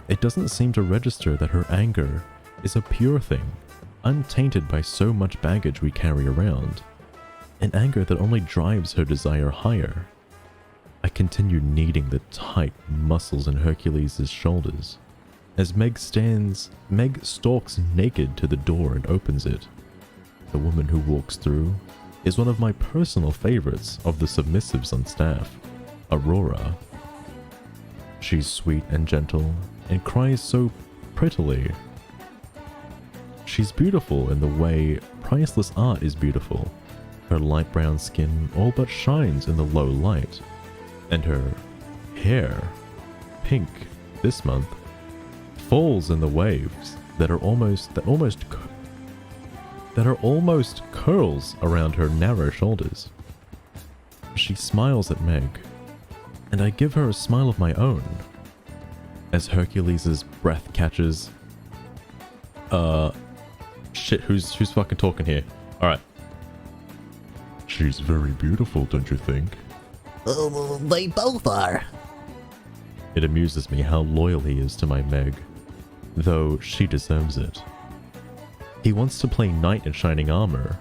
Speaker 1: It doesn't seem to register that her anger is a pure thing, untainted by so much baggage we carry around. An anger that only drives her desire higher. I continue kneading the tight muscles in Hercules' shoulders. As Meg stalks naked to the door and opens it. The woman who walks through is one of my personal favorites of the submissives on staff, Aurora. She's sweet and gentle and cries so prettily. She's beautiful in the way priceless art is beautiful. Her light brown skin all but shines in the low light, and her hair, pink this month, falls in the waves that are almost curls around her narrow shoulders. She smiles at Meg, and I give her a smile of my own. As Hercules' breath catches... Shit, who's fucking talking here? Alright.
Speaker 2: She's very beautiful, don't you think?
Speaker 4: They both are.
Speaker 1: It amuses me how loyal he is to my Meg, though she deserves it. He wants to play knight in shining armor.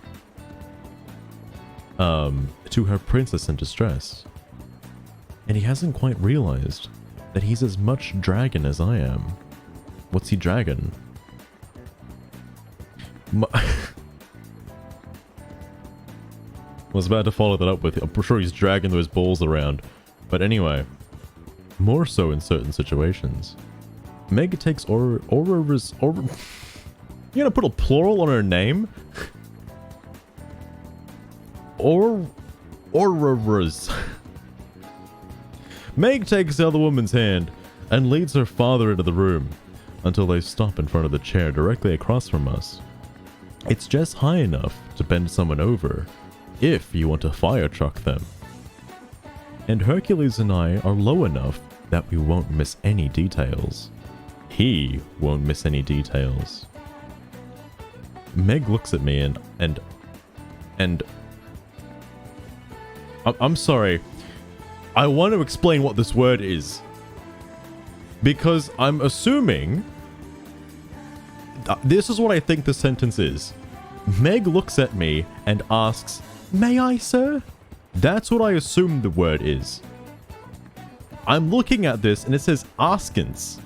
Speaker 1: To her princess in distress. And he hasn't quite realized that he's as much dragon as I am. What's he dragon? I was about to follow that up with, I'm sure he's dragging those balls around. But anyway, more so in certain situations. Meg takes Aurora's... You're gonna put a plural on her name? Aurora's. Meg takes the other woman's hand and leads her father into the room until they stop in front of the chair directly across from us. It's just high enough to bend someone over, if you want to fire truck them. And Hercules and I are low enough that we won't miss any details. He won't miss any details. Meg looks at me and I'm sorry. I want to explain what this word is. Because I'm assuming... This is what I think the sentence is. Meg looks at me and asks, "May I, sir?" That's what I assume the word is. I'm looking at this and it says askins.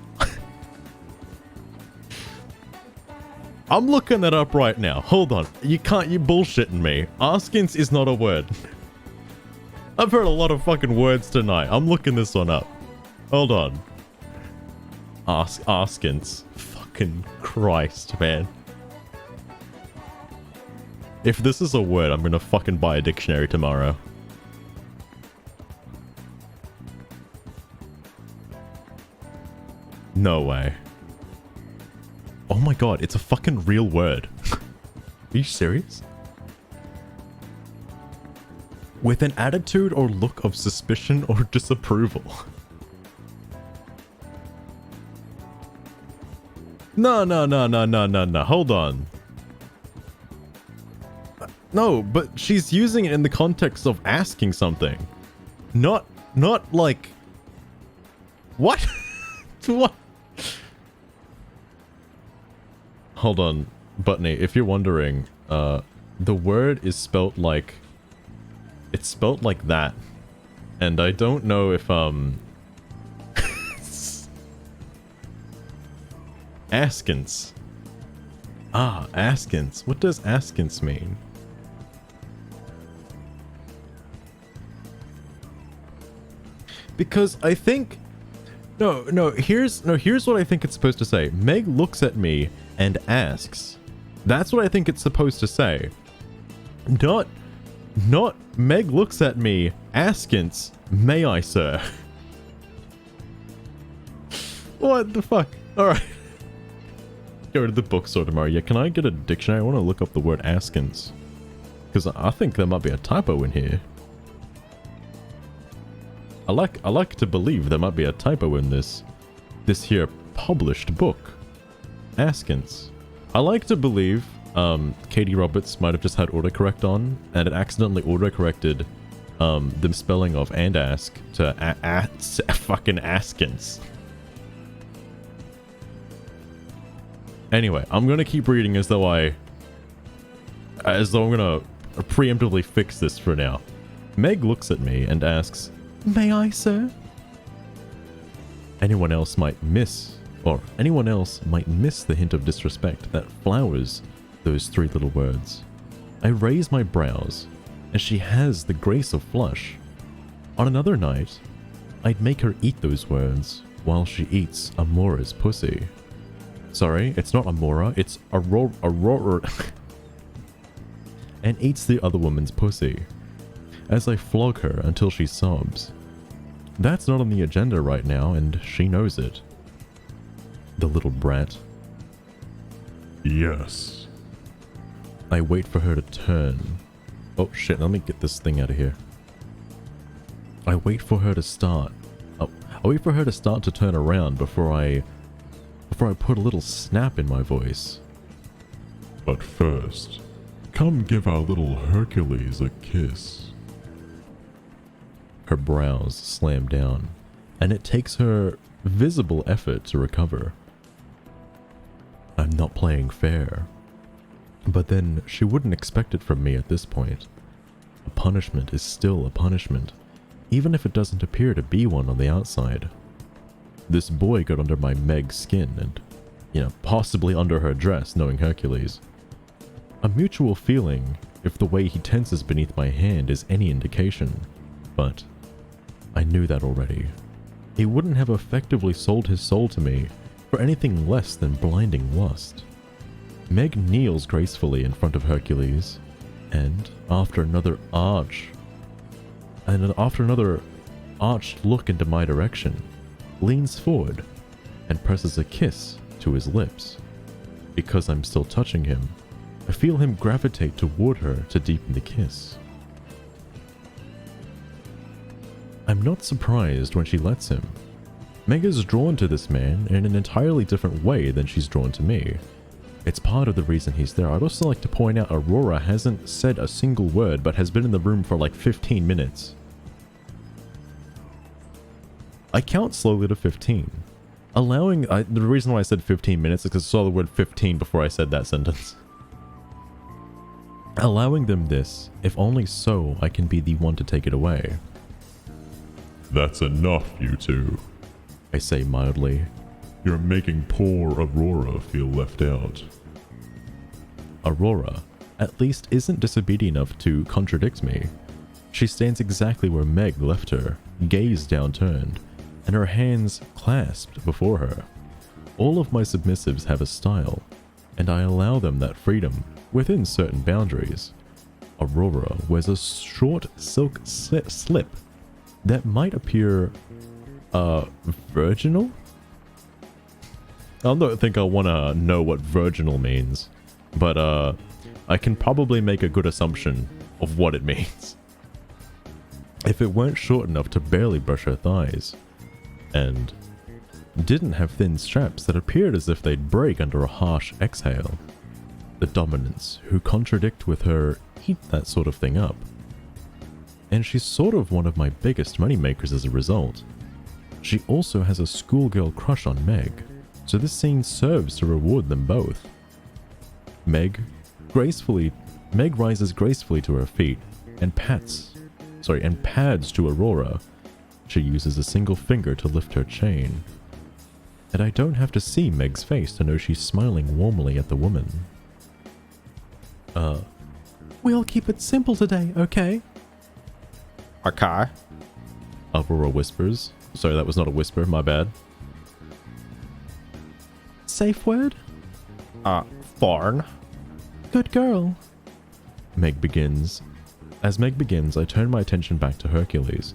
Speaker 1: I'm looking that up right now. Hold on. You bullshitting me. Askins is not a word. I've heard a lot of fucking words tonight. I'm looking this one up. Hold on. Askins. Fucking Christ, man. If this is a word, I'm gonna fucking buy a dictionary tomorrow. No way. Oh my god, it's a fucking real word. Are you serious? With an attitude or look of suspicion or disapproval. No. Hold on. No, but she's using it in the context of asking something. Not like... What? What? Hold on, Butney, if you're wondering, the word is spelt like... It's spelt like that. And I don't know if, Askins. Ah, askins. What does askins mean? Because I think... Here's what I think it's supposed to say. Meg looks at me and asks. That's what I think it's supposed to say. Not Meg looks at me, askins, may I, sir? What the fuck? Alright. Go to the bookstore tomorrow. Yeah, can I get a dictionary? I want to look up the word askins. Because I think there might be a typo in here. I like to believe there might be a typo in this here published book. Askins. I like to believe Katee Roberts might have just had autocorrect on and it accidentally autocorrected the spelling of and ask to fucking askins. Anyway, I'm gonna keep reading as though I'm gonna preemptively fix this for now. Meg looks at me and asks, "May I, sir?" Anyone else might miss the hint of disrespect that flowers those three little words. I raise my brows, and she has the grace of flush. On another night, I'd make her eat those words while she eats Amora's pussy. Sorry, it's not Amora, it's Aurora. And eats the other woman's pussy, as I flog her until she sobs. That's not on the agenda right now, and she knows it. The little brat.
Speaker 2: Yes.
Speaker 1: I wait for her to turn. Oh shit, let me get this thing out of here. I wait for her to start. Oh, I wait for her to start to turn around before I put a little snap in my voice.
Speaker 2: But first, come give our little Hercules a kiss.
Speaker 1: Her brows slam down, and it takes her visible effort to recover. I'm not playing fair. But then she wouldn't expect it from me at this point. A punishment is still a punishment, even if it doesn't appear to be one on the outside. This boy got under my Meg's skin and, possibly under her dress, knowing Hercules. A mutual feeling, if the way he tenses beneath my hand is any indication. But I knew that already. He wouldn't have effectively sold his soul to me for anything less than blinding lust. Meg kneels gracefully in front of Hercules, and after another arched look into my direction, leans forward and presses a kiss to his lips. Because I'm still touching him, I feel him gravitate toward her to deepen the kiss. I'm not surprised when she lets him. Meg is drawn to this man in an entirely different way than she's drawn to me. It's part of the reason he's there. I'd also like to point out Aurora hasn't said a single word but has been in the room for like 15 minutes. I count slowly to 15. The reason why I said 15 minutes is because I saw the word 15 before I said that sentence. allowing them this, if only so I can be the one to take it away.
Speaker 2: That's enough, you two.
Speaker 1: I say mildly.
Speaker 2: You're making poor Aurora feel left out.
Speaker 1: Aurora, at least, isn't disobedient enough to contradict me. She stands exactly where Meg left her, gaze downturned, and her hands clasped before her. All of my submissives have a style, and I allow them that freedom within certain boundaries. Aurora wears a short silk slip that might appear, virginal? I don't think I want to know what virginal means, but I can probably make a good assumption of what it means. If it weren't short enough to barely brush her thighs, and didn't have thin straps that appeared as if they'd break under a harsh exhale. The dominants who contradict with her eat that sort of thing up. And she's sort of one of my biggest moneymakers as a result. She also has a schoolgirl crush on Meg, so this scene serves to reward them both. Meg rises gracefully to her feet and pads to Aurora. She uses a single finger to lift her chain. And I don't have to see Meg's face to know she's smiling warmly at the woman.
Speaker 3: We'll keep it simple today, okay?
Speaker 4: Okay.
Speaker 1: Aurora whispers. Sorry, that was not a whisper, my bad.
Speaker 3: Safe word?
Speaker 4: Farn.
Speaker 3: Good girl.
Speaker 1: Meg begins. As Meg begins, I turn my attention back to Hercules.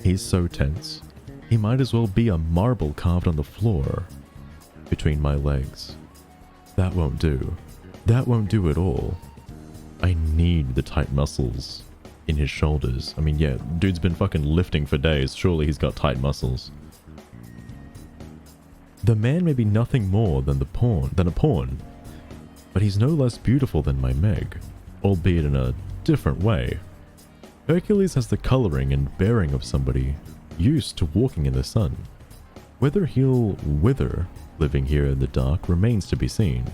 Speaker 1: He's so tense. He might as well be a marble carved on the floor between my legs. That won't do. That won't do at all. I need the tight muscles in his shoulders. I mean, yeah, dude's been fucking lifting for days. Surely he's got tight muscles. The man may be nothing more than a pawn, but he's no less beautiful than my Meg, albeit in a different way. Hercules has the coloring and bearing of somebody used to walking in the sun. Whether he'll wither living here in the dark remains to be seen.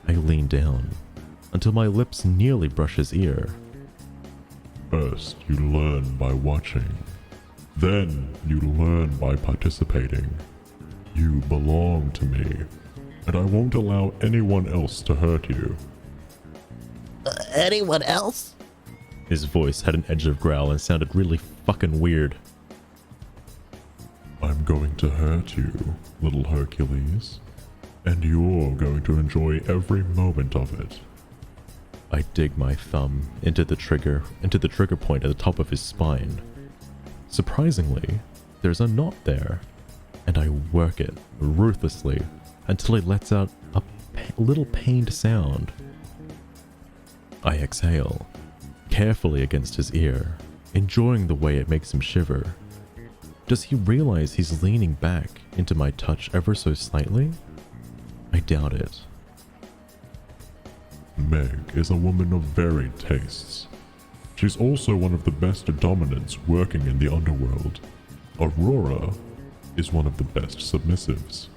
Speaker 1: I lean down until my lips nearly brush his ear.
Speaker 2: First, you learn by watching. Then, you learn by participating. You belong to me, and I won't allow anyone else to hurt you.
Speaker 4: Anyone else?
Speaker 1: His voice had an edge of growl and sounded really fucking weird.
Speaker 2: I'm going to hurt you, little Hercules, and you're going to enjoy every moment of it.
Speaker 1: I dig my thumb into the trigger point at the top of his spine. Surprisingly, there's a knot there, and I work it ruthlessly until it lets out a little pained sound. I exhale, carefully against his ear, enjoying the way it makes him shiver. Does he realize he's leaning back into my touch ever so slightly? I doubt it.
Speaker 2: Meg is a woman of varied tastes. She's also one of the best dominants working in the underworld. Aurora is one of the best submissives.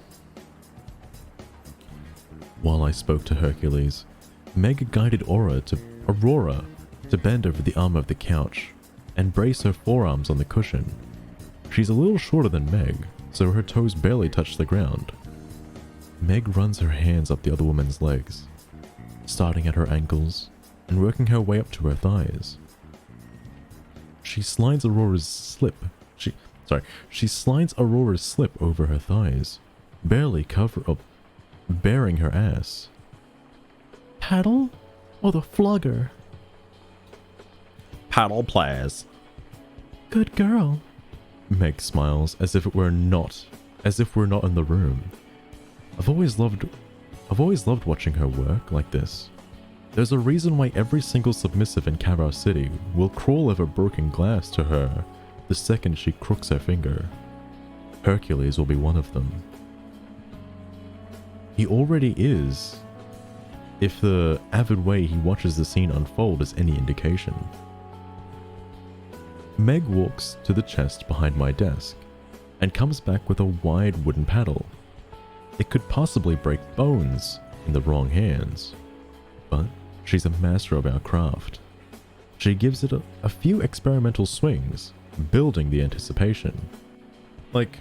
Speaker 1: While I spoke to Hercules, Meg guided Aurora to bend over the arm of the couch and brace her forearms on the cushion. She's a little shorter than Meg, so her toes barely touch the ground. Meg runs her hands up the other woman's legs, starting at her ankles and working her way up to her thighs. She slides Aurora's slip over her thighs, barely bearing her ass.
Speaker 3: Paddle or the flogger?
Speaker 4: Paddle plays.
Speaker 3: Good girl.
Speaker 1: Meg smiles as if we're not in the room. I've always loved watching her work like this. There's a reason why every single submissive in Kavar City will crawl over broken glass to her the second she crooks her finger. Hercules will be one of them. He already is, if the avid way he watches the scene unfold is any indication. Meg walks to the chest behind my desk and comes back with a wide wooden paddle. It could possibly break bones in the wrong hands, but she's a master of our craft. She gives it a few experimental swings, building the anticipation. Like,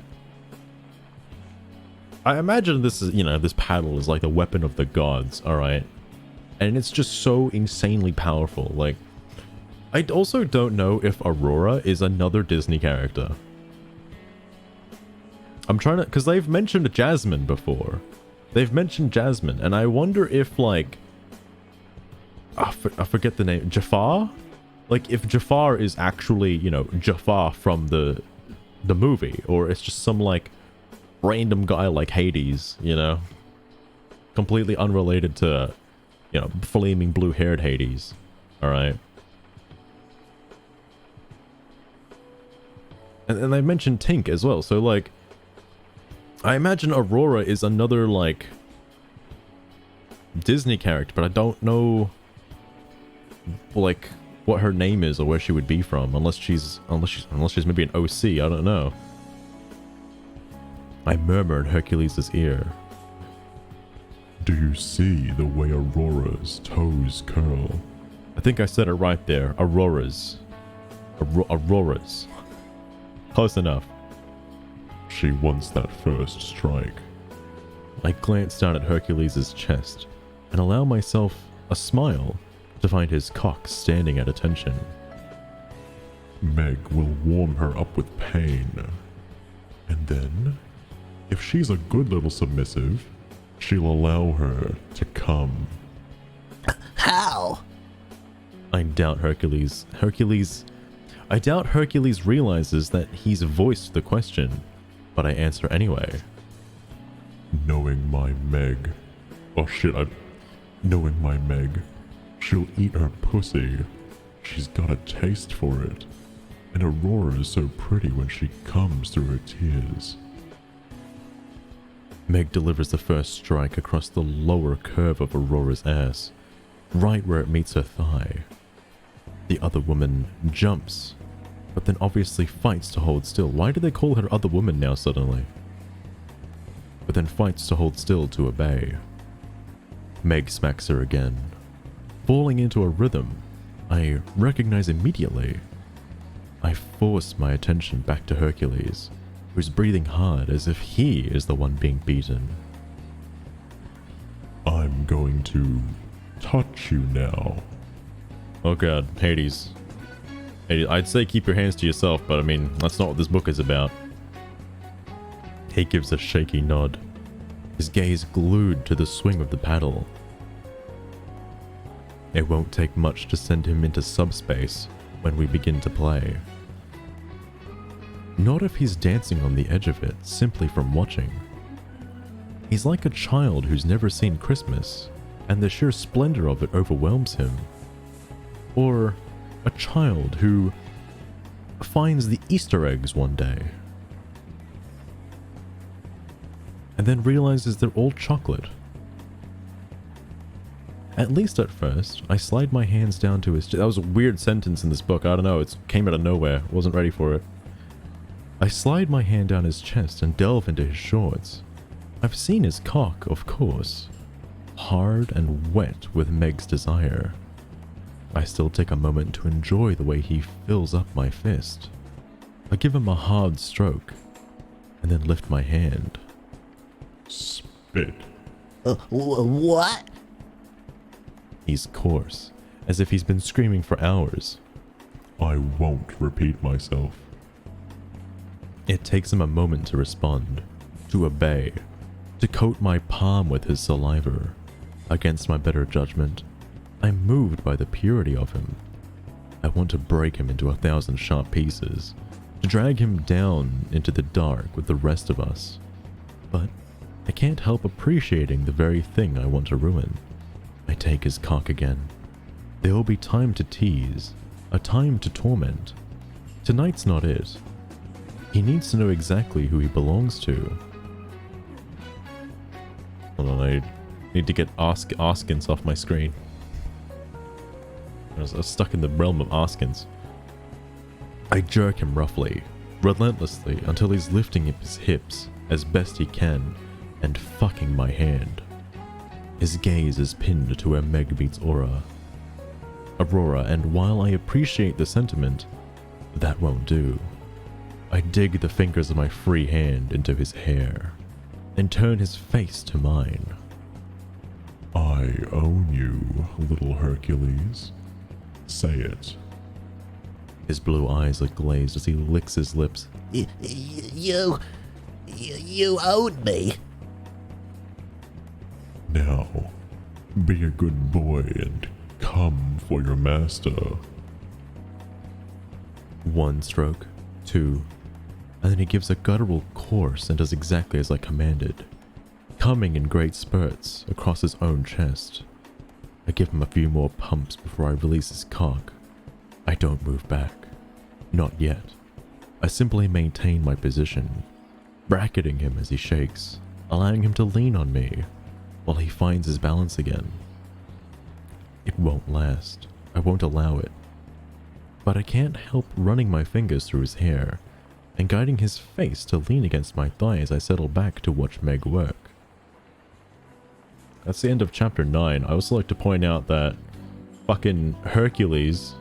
Speaker 1: I imagine this is, this paddle is like the weapon of the gods, alright? And it's just so insanely powerful. Like, I also don't know if Aurora is another Disney character. I'm trying to, because they've mentioned Jasmine before. They've mentioned Jasmine, and I wonder if, like, I forget the name, Jafar? Like, if Jafar is actually, Jafar from the movie, or it's just some, like, random guy like Hades, completely unrelated to, flaming blue-haired Hades. Alright? And they mentioned Tink as well, so, like, I imagine Aurora is another, like, Disney character, but I don't know, like, what her name is or where she would be from, unless she's maybe an OC, I don't know. I murmur in Hercules' ear.
Speaker 2: Do you see the way Aurora's toes curl?
Speaker 1: I think I said it right there. Aurora's. Aurora's. Close enough.
Speaker 2: She wants that first strike.
Speaker 1: I glance down at Hercules' chest and allow myself a smile to find his cock standing at attention.
Speaker 2: Meg will warm her up with pain. And then, if she's a good little submissive, she'll allow her to come.
Speaker 4: How?
Speaker 1: I doubt Hercules realizes that he's voiced the question, but I answer anyway.
Speaker 2: Knowing my Meg. Oh shit, knowing my Meg. She'll eat her pussy. She's got a taste for it. And Aurora is so pretty when she comes through her tears.
Speaker 1: Meg delivers the first strike across the lower curve of Aurora's ass, right where it meets her thigh. The other woman jumps, but then obviously fights to hold still. Why do they call her other woman now suddenly? But then fights to hold still to obey. Meg smacks her again. Falling into a rhythm, I recognize immediately. I force my attention back to Hercules, who's breathing hard as if he is the one being beaten.
Speaker 2: I'm going to touch you now.
Speaker 1: Oh god, Hades. Hades, I'd say keep your hands to yourself, but I mean, that's not what this book is about. He gives a shaky nod, his gaze glued to the swing of the paddle. It won't take much to send him into subspace when we begin to play. Not if he's dancing on the edge of it simply from watching. He's like a child who's never seen Christmas, and the sheer splendor of it overwhelms him. Or a child who finds the Easter eggs one day, and then realizes they're all chocolate. At least at first, I slide my hands down to his... That was a weird sentence in this book, I don't know, it came out of nowhere, wasn't ready for it. I slide my hand down his chest and delve into his shorts. I've seen his cock, of course. Hard and wet with Meg's desire. I still take a moment to enjoy the way he fills up my fist. I give him a hard stroke, and then lift my hand.
Speaker 2: Spit.
Speaker 4: What?
Speaker 1: He's coarse, as if he's been screaming for hours.
Speaker 2: I won't repeat myself.
Speaker 1: It takes him a moment to respond, to obey, to coat my palm with his saliva. Against my better judgment, I'm moved by the purity of him. I want to break him into 1,000 sharp pieces, to drag him down into the dark with the rest of us. But I can't help appreciating the very thing I want to ruin. I take his cock again. There will be time to tease, a time to torment. Tonight's not it. He needs to know exactly who he belongs to. Hold on, I need to get Askins off my screen. I was stuck in the realm of Askins. I jerk him roughly, relentlessly, until he's lifting up his hips as best he can and fucking my hand. His gaze is pinned to where Meg meets Aura, Aurora, and while I appreciate the sentiment, that won't do. I dig the fingers of my free hand into his hair, and turn his face to mine.
Speaker 2: I own you, little Hercules. Say it.
Speaker 1: His blue eyes are glazed as he licks his lips.
Speaker 4: You own me.
Speaker 2: Now, be a good boy and come for your master.
Speaker 1: 1 stroke, 2, and then he gives a guttural course and does exactly as I commanded, coming in great spurts across his own chest. I give him a few more pumps before I release his cock. I don't move back. Not yet. I simply maintain my position, bracketing him as he shakes, allowing him to lean on me while he finds his balance again. It won't last. I won't allow it. But I can't help running my fingers through his hair and guiding his face to lean against my thigh as I settle back to watch Meg work. That's the end of chapter 9. I also like to point out that fucking Hercules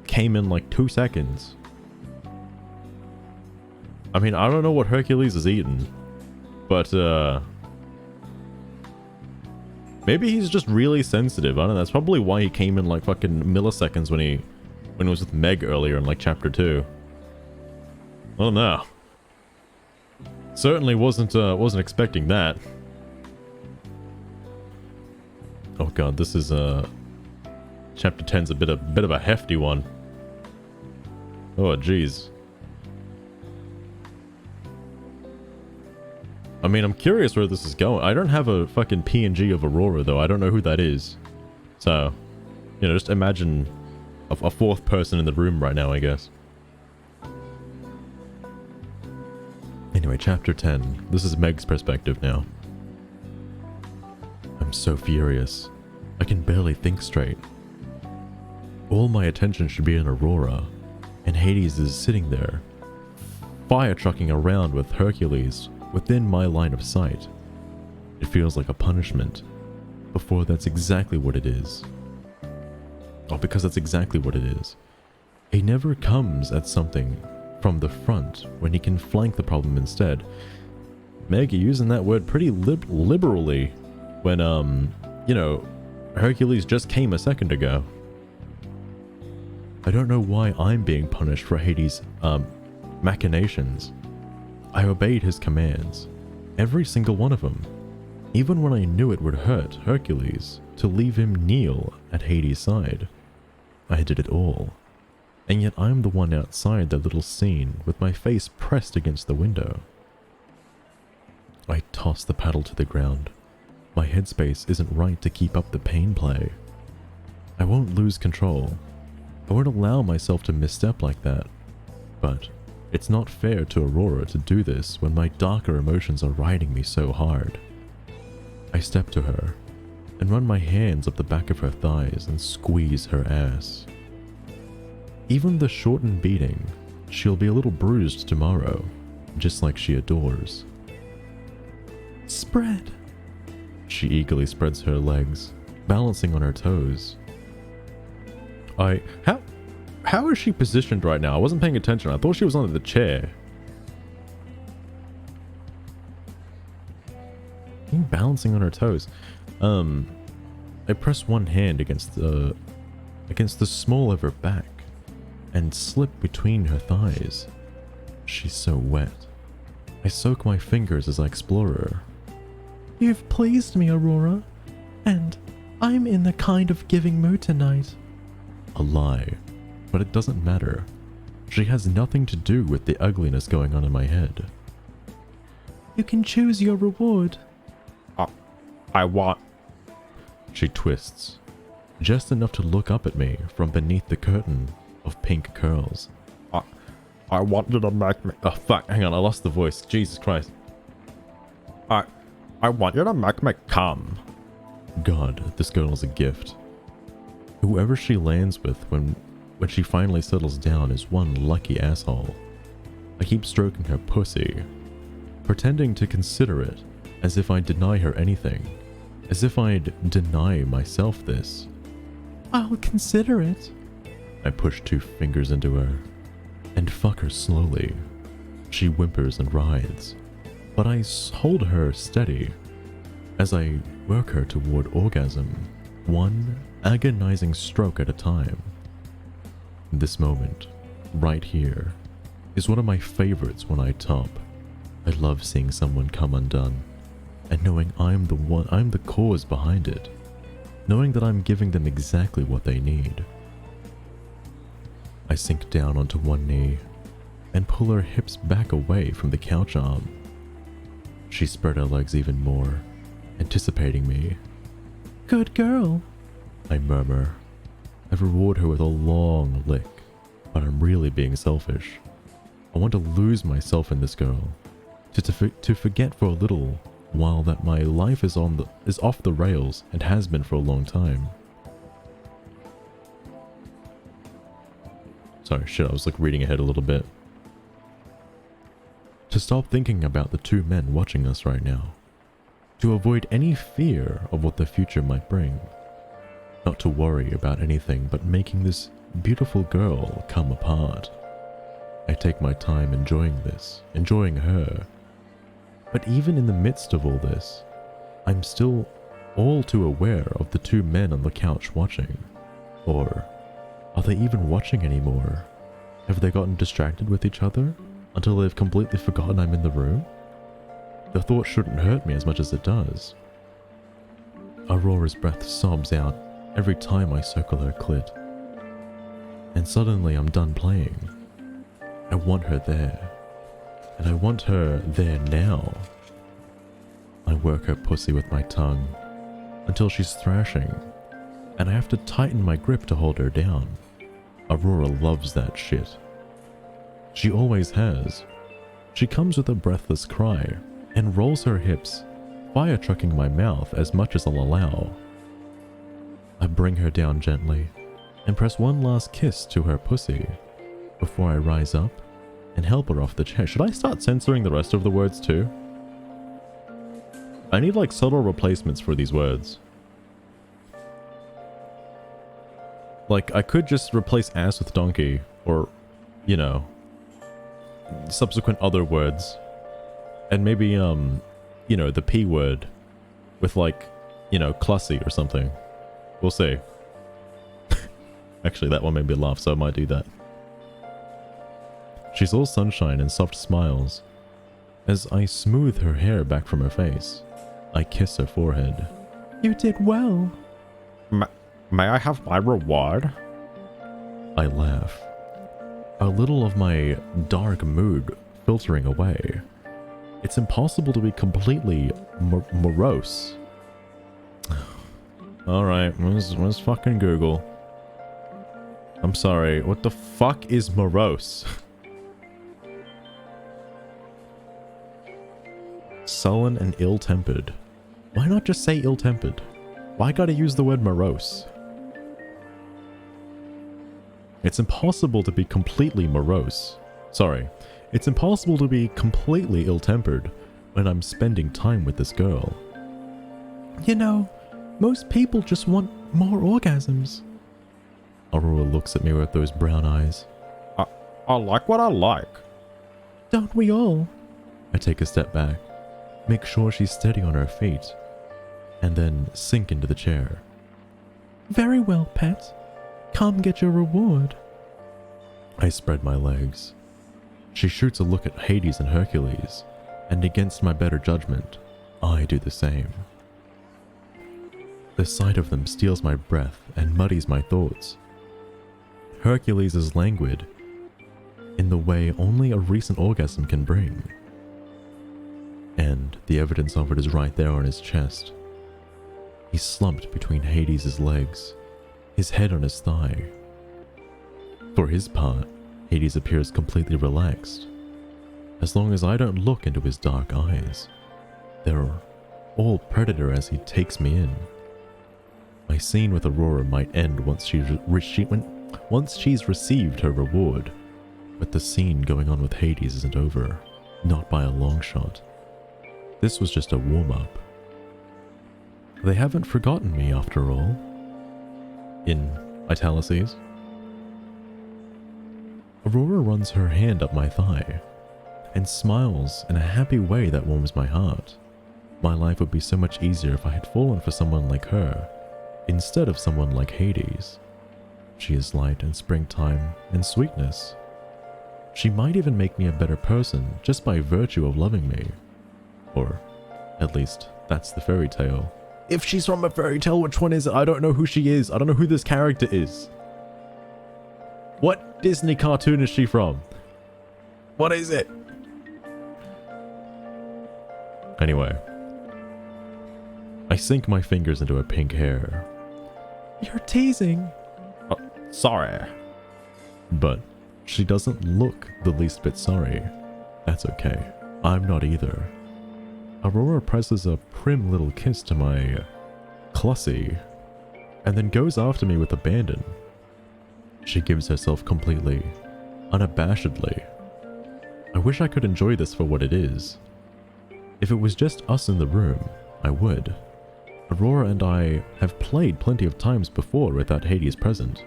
Speaker 1: came in like 2 seconds. I mean, I don't know what Hercules is eating, but maybe he's just really sensitive. I don't know. That's probably why he came in like fucking milliseconds when he was with Meg earlier in like chapter 2. I don't know. Certainly wasn't expecting that. Oh god, this is chapter 10's a bit of a hefty one. Oh jeez. I mean, I'm curious where this is going. I don't have a fucking PNG of Aurora though. I don't know who that is. So, you know, just imagine a 4th person in the room right now, I guess. Anyway, chapter 10. This is Meg's perspective now. I'm so furious. I can barely think straight. All my attention should be on Aurora, and Hades is sitting there, fire trucking around with Hercules within my line of sight. It feels like a punishment, before that's exactly what it is. Oh, because that's exactly what it is. He never comes at something from the front when he can flank the problem instead. Meg, you're using that word pretty liberally when, you know, Hercules just came a second ago. I don't know why I'm being punished for Hades' machinations. I obeyed his commands, every single one of them, even when I knew it would hurt Hercules to leave him kneel at Hades' side. I did it all, and yet I'm the one outside that little scene with my face pressed against the window. I toss the paddle to the ground. My headspace isn't right to keep up the pain play. I won't lose control. I won't allow myself to misstep like that. But it's not fair to Aurora to do this when my darker emotions are riding me so hard. I step to her and run my hands up the back of her thighs and squeeze her ass. Even the shortened beating, she'll be a little bruised tomorrow, just like she adores.
Speaker 3: Spread.
Speaker 1: She eagerly spreads her legs, balancing on her toes. How is she positioned right now? I wasn't paying attention. I thought she was under the chair. Balancing on her toes. I press one hand against the small of her back and slip between her thighs. She's so wet. I soak my fingers as I explore her.
Speaker 3: You've pleased me, Aurora, and I'm in the kind of giving mood tonight.
Speaker 1: A lie, but it doesn't matter. She has nothing to do with the ugliness going on in my head.
Speaker 3: You can choose your reward.
Speaker 1: I want... She twists, just enough to look up at me from beneath the curtain of pink curls. I want you to make me... Oh fuck, hang on, I lost the voice. Jesus Christ. I want you to make me come. God, this girl is a gift. Whoever she lands with when she finally settles down is one lucky asshole. I keep stroking her pussy, pretending to consider it as if I'd deny her anything, as if I'd deny myself this.
Speaker 3: I'll consider it.
Speaker 1: I push 2 fingers into her and fuck her slowly. She whimpers and writhes, but I hold her steady as I work her toward orgasm, one agonizing stroke at a time. This moment, right here, is one of my favorites when I top. I love seeing someone come undone, and knowing I'm the cause behind it, knowing that I'm giving them exactly what they need. I sink down onto one knee and pull her hips back away from the couch arm. She spread her legs even more, anticipating me.
Speaker 3: Good girl.
Speaker 1: I murmur. I reward her with a long lick, but I'm really being selfish. I want to lose myself in this girl, to forget for a little while that my life is off the rails and has been for a long time. Sorry, shit, I was like reading ahead a little bit. To stop thinking about the 2 men watching us right now. To avoid any fear of what the future might bring. Not to worry about anything but making this beautiful girl come apart. I take my time enjoying this, enjoying her. But even in the midst of all this, I'm still all too aware of the 2 men on the couch watching. Or are they even watching anymore? Have they gotten distracted with each other until they've completely forgotten I'm in the room? The thought shouldn't hurt me as much as it does. Aurora's breath sobs out every time I circle her clit. And suddenly I'm done playing. I want her there. And I want her there now. I work her pussy with my tongue until she's thrashing, and I have to tighten my grip to hold her down. Aurora loves that shit. She always has. She comes with a breathless cry and rolls her hips, fire trucking my mouth as much as I'll allow. I bring her down gently and press one last kiss to her pussy before I rise up and help her off the chair. Should I start censoring the rest of the words too? I need like subtle replacements for these words. Like I could just replace ass with donkey or, you know, subsequent other words. And maybe, you know, the P word with like, you know, classy or something. We'll see. Actually, that one made me laugh, so I might do that. She's all sunshine and soft smiles. As I smooth her hair back from her face, I kiss her forehead.
Speaker 3: You did well.
Speaker 5: May I have my reward?
Speaker 1: I laugh, a little of my dark mood filtering away. It's impossible to be completely morose. Alright, where's fucking Google? I'm sorry, what the fuck is morose? Sullen and ill-tempered. Why not just say ill-tempered? Why gotta use the word morose? It's impossible to be completely morose. Sorry. It's impossible to be completely ill-tempered when I'm spending time with this girl.
Speaker 3: You know, most people just want more orgasms.
Speaker 1: Aurora looks at me with those brown eyes.
Speaker 5: I like what I like.
Speaker 3: Don't we all?
Speaker 1: I take a step back, make sure she's steady on her feet, and then sink into the chair.
Speaker 3: Very well, pet. Come get your reward.
Speaker 1: I spread my legs. She shoots a look at Hades and Hercules, and against my better judgment, I do the same. The sight of them steals my breath and muddies my thoughts. Hercules is languid in the way only a recent orgasm can bring. And the evidence of it is right there on his chest. He's slumped between Hades' legs, his head on his thigh. For his part, Hades appears completely relaxed. As long as I don't look into his dark eyes, they're all predator as he takes me in. My scene with Aurora might end once she's received her reward, but the scene going on with Hades isn't over, not by a long shot. This was just a warm-up. They haven't forgotten me after all. in italices. Aurora runs her hand up my thigh and smiles in a happy way that warms my heart. My life would be so much easier if I had fallen for someone like her instead of someone like Hades. She is light and springtime and sweetness. She might even make me a better person just by virtue of loving me. Or, at least, that's the fairy tale. If she's from a fairy tale, which one is it? I don't know who she is. I don't know who this character is. What Disney cartoon is she from? What is it? Anyway. I sink my fingers into her pink hair.
Speaker 3: You're teasing.
Speaker 5: Oh, sorry.
Speaker 1: But she doesn't look the least bit sorry. That's okay. I'm not either. Aurora presses a prim little kiss to my clussy and then goes after me with abandon. She gives herself completely, unabashedly. I wish I could enjoy this for what it is. If it was just us in the room, I would. Aurora and I have played plenty of times before without Hades present,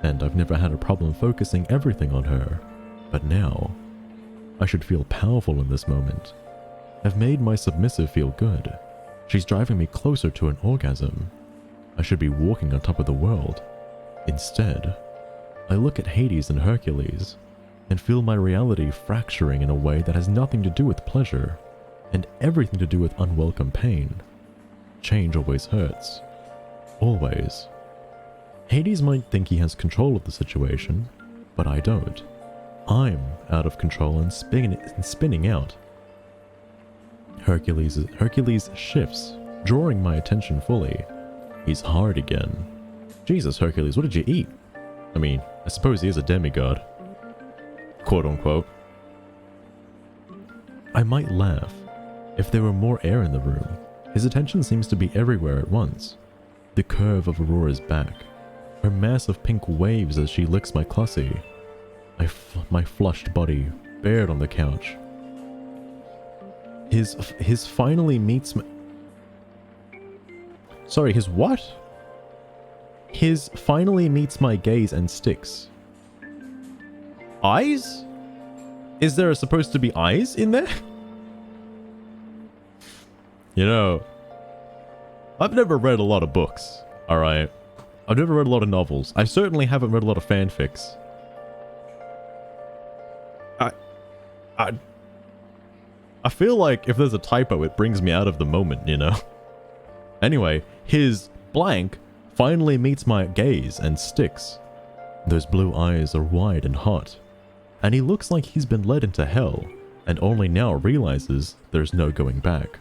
Speaker 1: and I've never had a problem focusing everything on her. But now, I should feel powerful in this moment. I've made my submissive feel good. She's driving me closer to an orgasm. I should be walking on top of the world. Instead, I look at Hades and Hercules and feel my reality fracturing in a way that has nothing to do with pleasure and everything to do with unwelcome pain. Change always hurts. Always. Hades might think he has control of the situation, but I don't. I'm out of control and spinning out. Hercules shifts, drawing my attention fully. He's hard again. Jesus, Hercules, what did you eat? I mean, I suppose he is a demigod. Quote unquote. I might laugh if there were more air in the room. His attention seems to be everywhere at once. The curve of Aurora's back, her mass of pink waves as she licks my clussy, my flushed body bared on the couch. His finally meets my... Sorry, his what? His finally meets my gaze and sticks. Eyes? Is there supposed to be eyes in there? You know, I've never read a lot of books, alright? I've never read a lot of novels. I certainly haven't read a lot of fanfics. I feel like if there's a typo, it brings me out of the moment, you know? Anyway, his blank finally meets my gaze and sticks. Those blue eyes are wide and hot, and he looks like he's been led into hell and only now realizes there's no going back.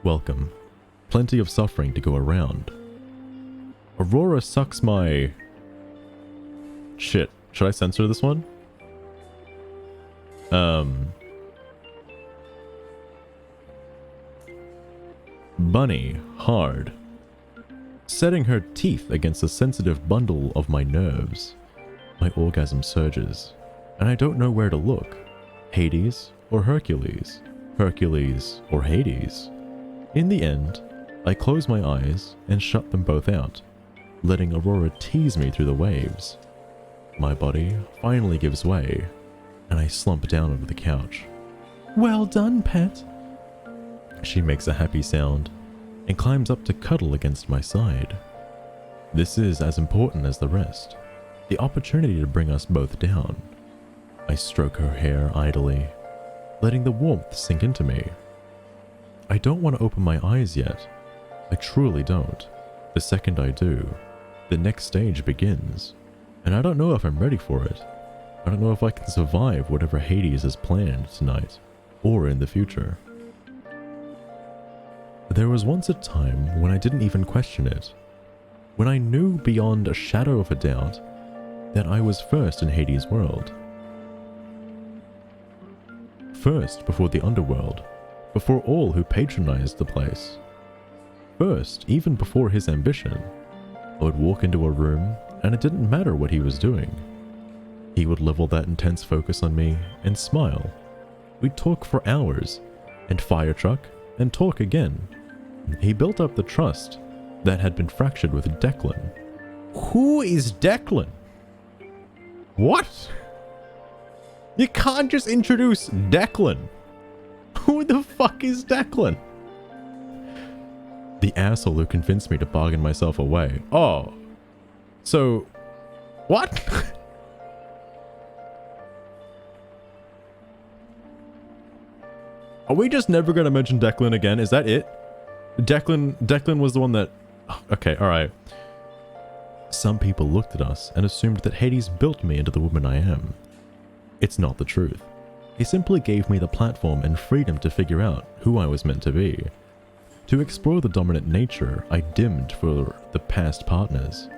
Speaker 1: Welcome. Plenty of suffering to go around. Aurora sucks my... Shit. Should I censor this one? Bunny hard. Setting her teeth against a sensitive bundle of my nerves. My orgasm surges, and I don't know where to look. Hades or Hercules? Hercules or Hades? In the end, I close my eyes and shut them both out, letting Aurora tease me through the waves. My body finally gives way, and I slump down over the couch.
Speaker 3: Well done, pet.
Speaker 1: She makes a happy sound and climbs up to cuddle against my side. This is as important as the rest, the opportunity to bring us both down. I stroke her hair idly, letting the warmth sink into me. I don't want to open my eyes yet. I truly don't. The second I do, the next stage begins, and I don't know if I'm ready for it. I don't know if I can survive whatever Hades has planned tonight, or in the future. There was once a time when I didn't even question it, when I knew beyond a shadow of a doubt that I was first in Hades' world. First before the underworld, before all who patronized the place. First, even before his ambition. I would walk into a room and it didn't matter what he was doing. He would level that intense focus on me and smile. We'd talk for hours, and fire truck, and talk again. He built up the trust that had been fractured with Declan. Who is Declan? What? You can't just introduce Declan. Who the fuck is Declan? The asshole who convinced me to bargain myself away. Oh. So, what? Are we just never going to mention Declan again? Is that it? Declan was the one that... Okay, alright. Some people looked at us and assumed that Hades built me into the woman I am. It's not the truth. He simply gave me the platform and freedom to figure out who I was meant to be. To explore the dominant nature I dimmed for the past partners.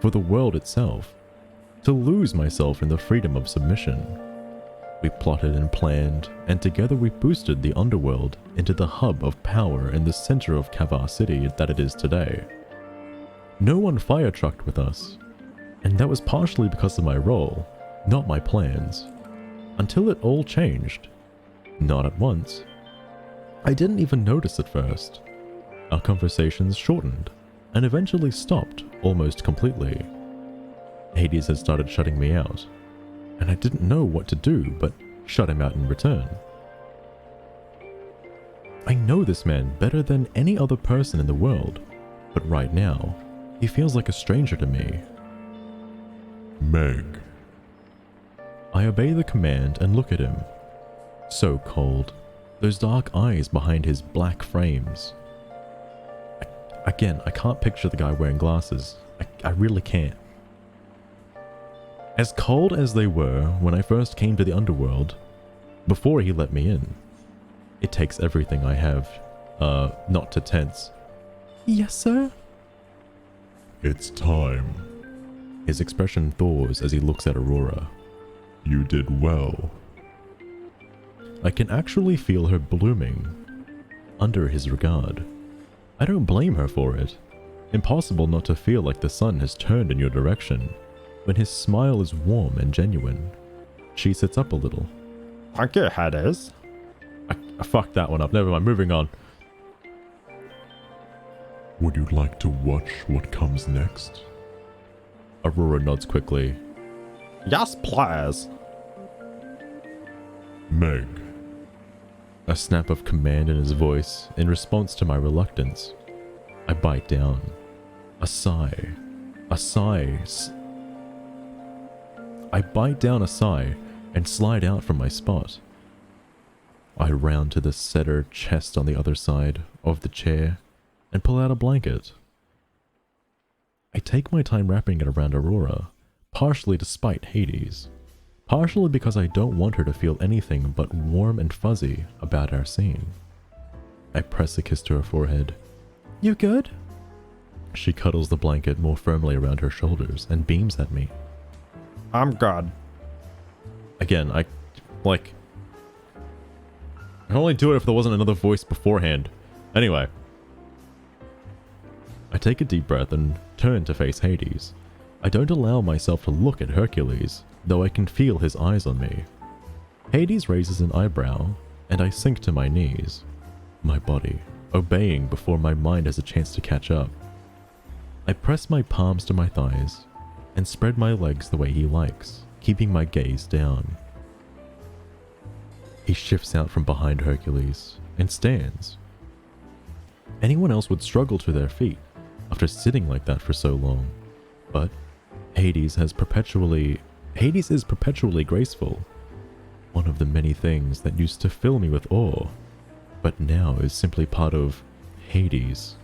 Speaker 1: For the world itself. To lose myself in the freedom of submission. We plotted and planned, and together we boosted the underworld into the hub of power in the center of Kavar City that it is today. No one fire-trucked with us, and that was partially because of my role, not my plans. Until it all changed. Not at once. I didn't even notice at first. Our conversations shortened, and eventually stopped almost completely. Hades had started shutting me out, and I didn't know what to do but shut him out in return. I know this man better than any other person in the world, but right now, he feels like a stranger to me.
Speaker 2: Meg.
Speaker 1: I obey the command and look at him. So cold. Those dark eyes behind his black frames. Again, I can't picture the guy wearing glasses. I really can't. As cold as they were when I first came to the underworld, before he let me in. It takes everything I have, not to tense.
Speaker 3: Yes, sir?
Speaker 2: It's time.
Speaker 1: His expression thaws as he looks at Aurora.
Speaker 2: You did well.
Speaker 1: I can actually feel her blooming under his regard. I don't blame her for it. Impossible not to feel like the sun has turned in your direction when his smile is warm and genuine. She sits up a little.
Speaker 5: Thank you, Hades.
Speaker 1: I fucked that one up. Never mind. Moving on.
Speaker 2: Would you like to watch what comes next?
Speaker 1: Aurora nods quickly.
Speaker 5: Yes, please.
Speaker 2: Meg.
Speaker 1: A snap of command in his voice in response to my reluctance. I bite down. A sigh. A sigh. I bite down a sigh and slide out from my spot. I round to the setter chest on the other side of the chair and pull out a blanket. I take my time wrapping it around Aurora, partially to spite Hades, partially because I don't want her to feel anything but warm and fuzzy about our scene. I press a kiss to her forehead.
Speaker 3: You good?
Speaker 1: She cuddles the blanket more firmly around her shoulders and beams at me.
Speaker 5: I'm good.
Speaker 1: Again, I'd only do it if there wasn't another voice beforehand. Anyway. I take a deep breath and turn to face Hades. I don't allow myself to look at Hercules, though I can feel his eyes on me. Hades raises an eyebrow, and I sink to my knees, my body obeying before my mind has a chance to catch up. I press my palms to my thighs and spread my legs the way he likes, keeping my gaze down. He shifts out from behind Hercules and stands. Anyone else would struggle to their feet after sitting like that for so long, but Hades is perpetually graceful, one of the many things that used to fill me with awe, but now is simply part of Hades.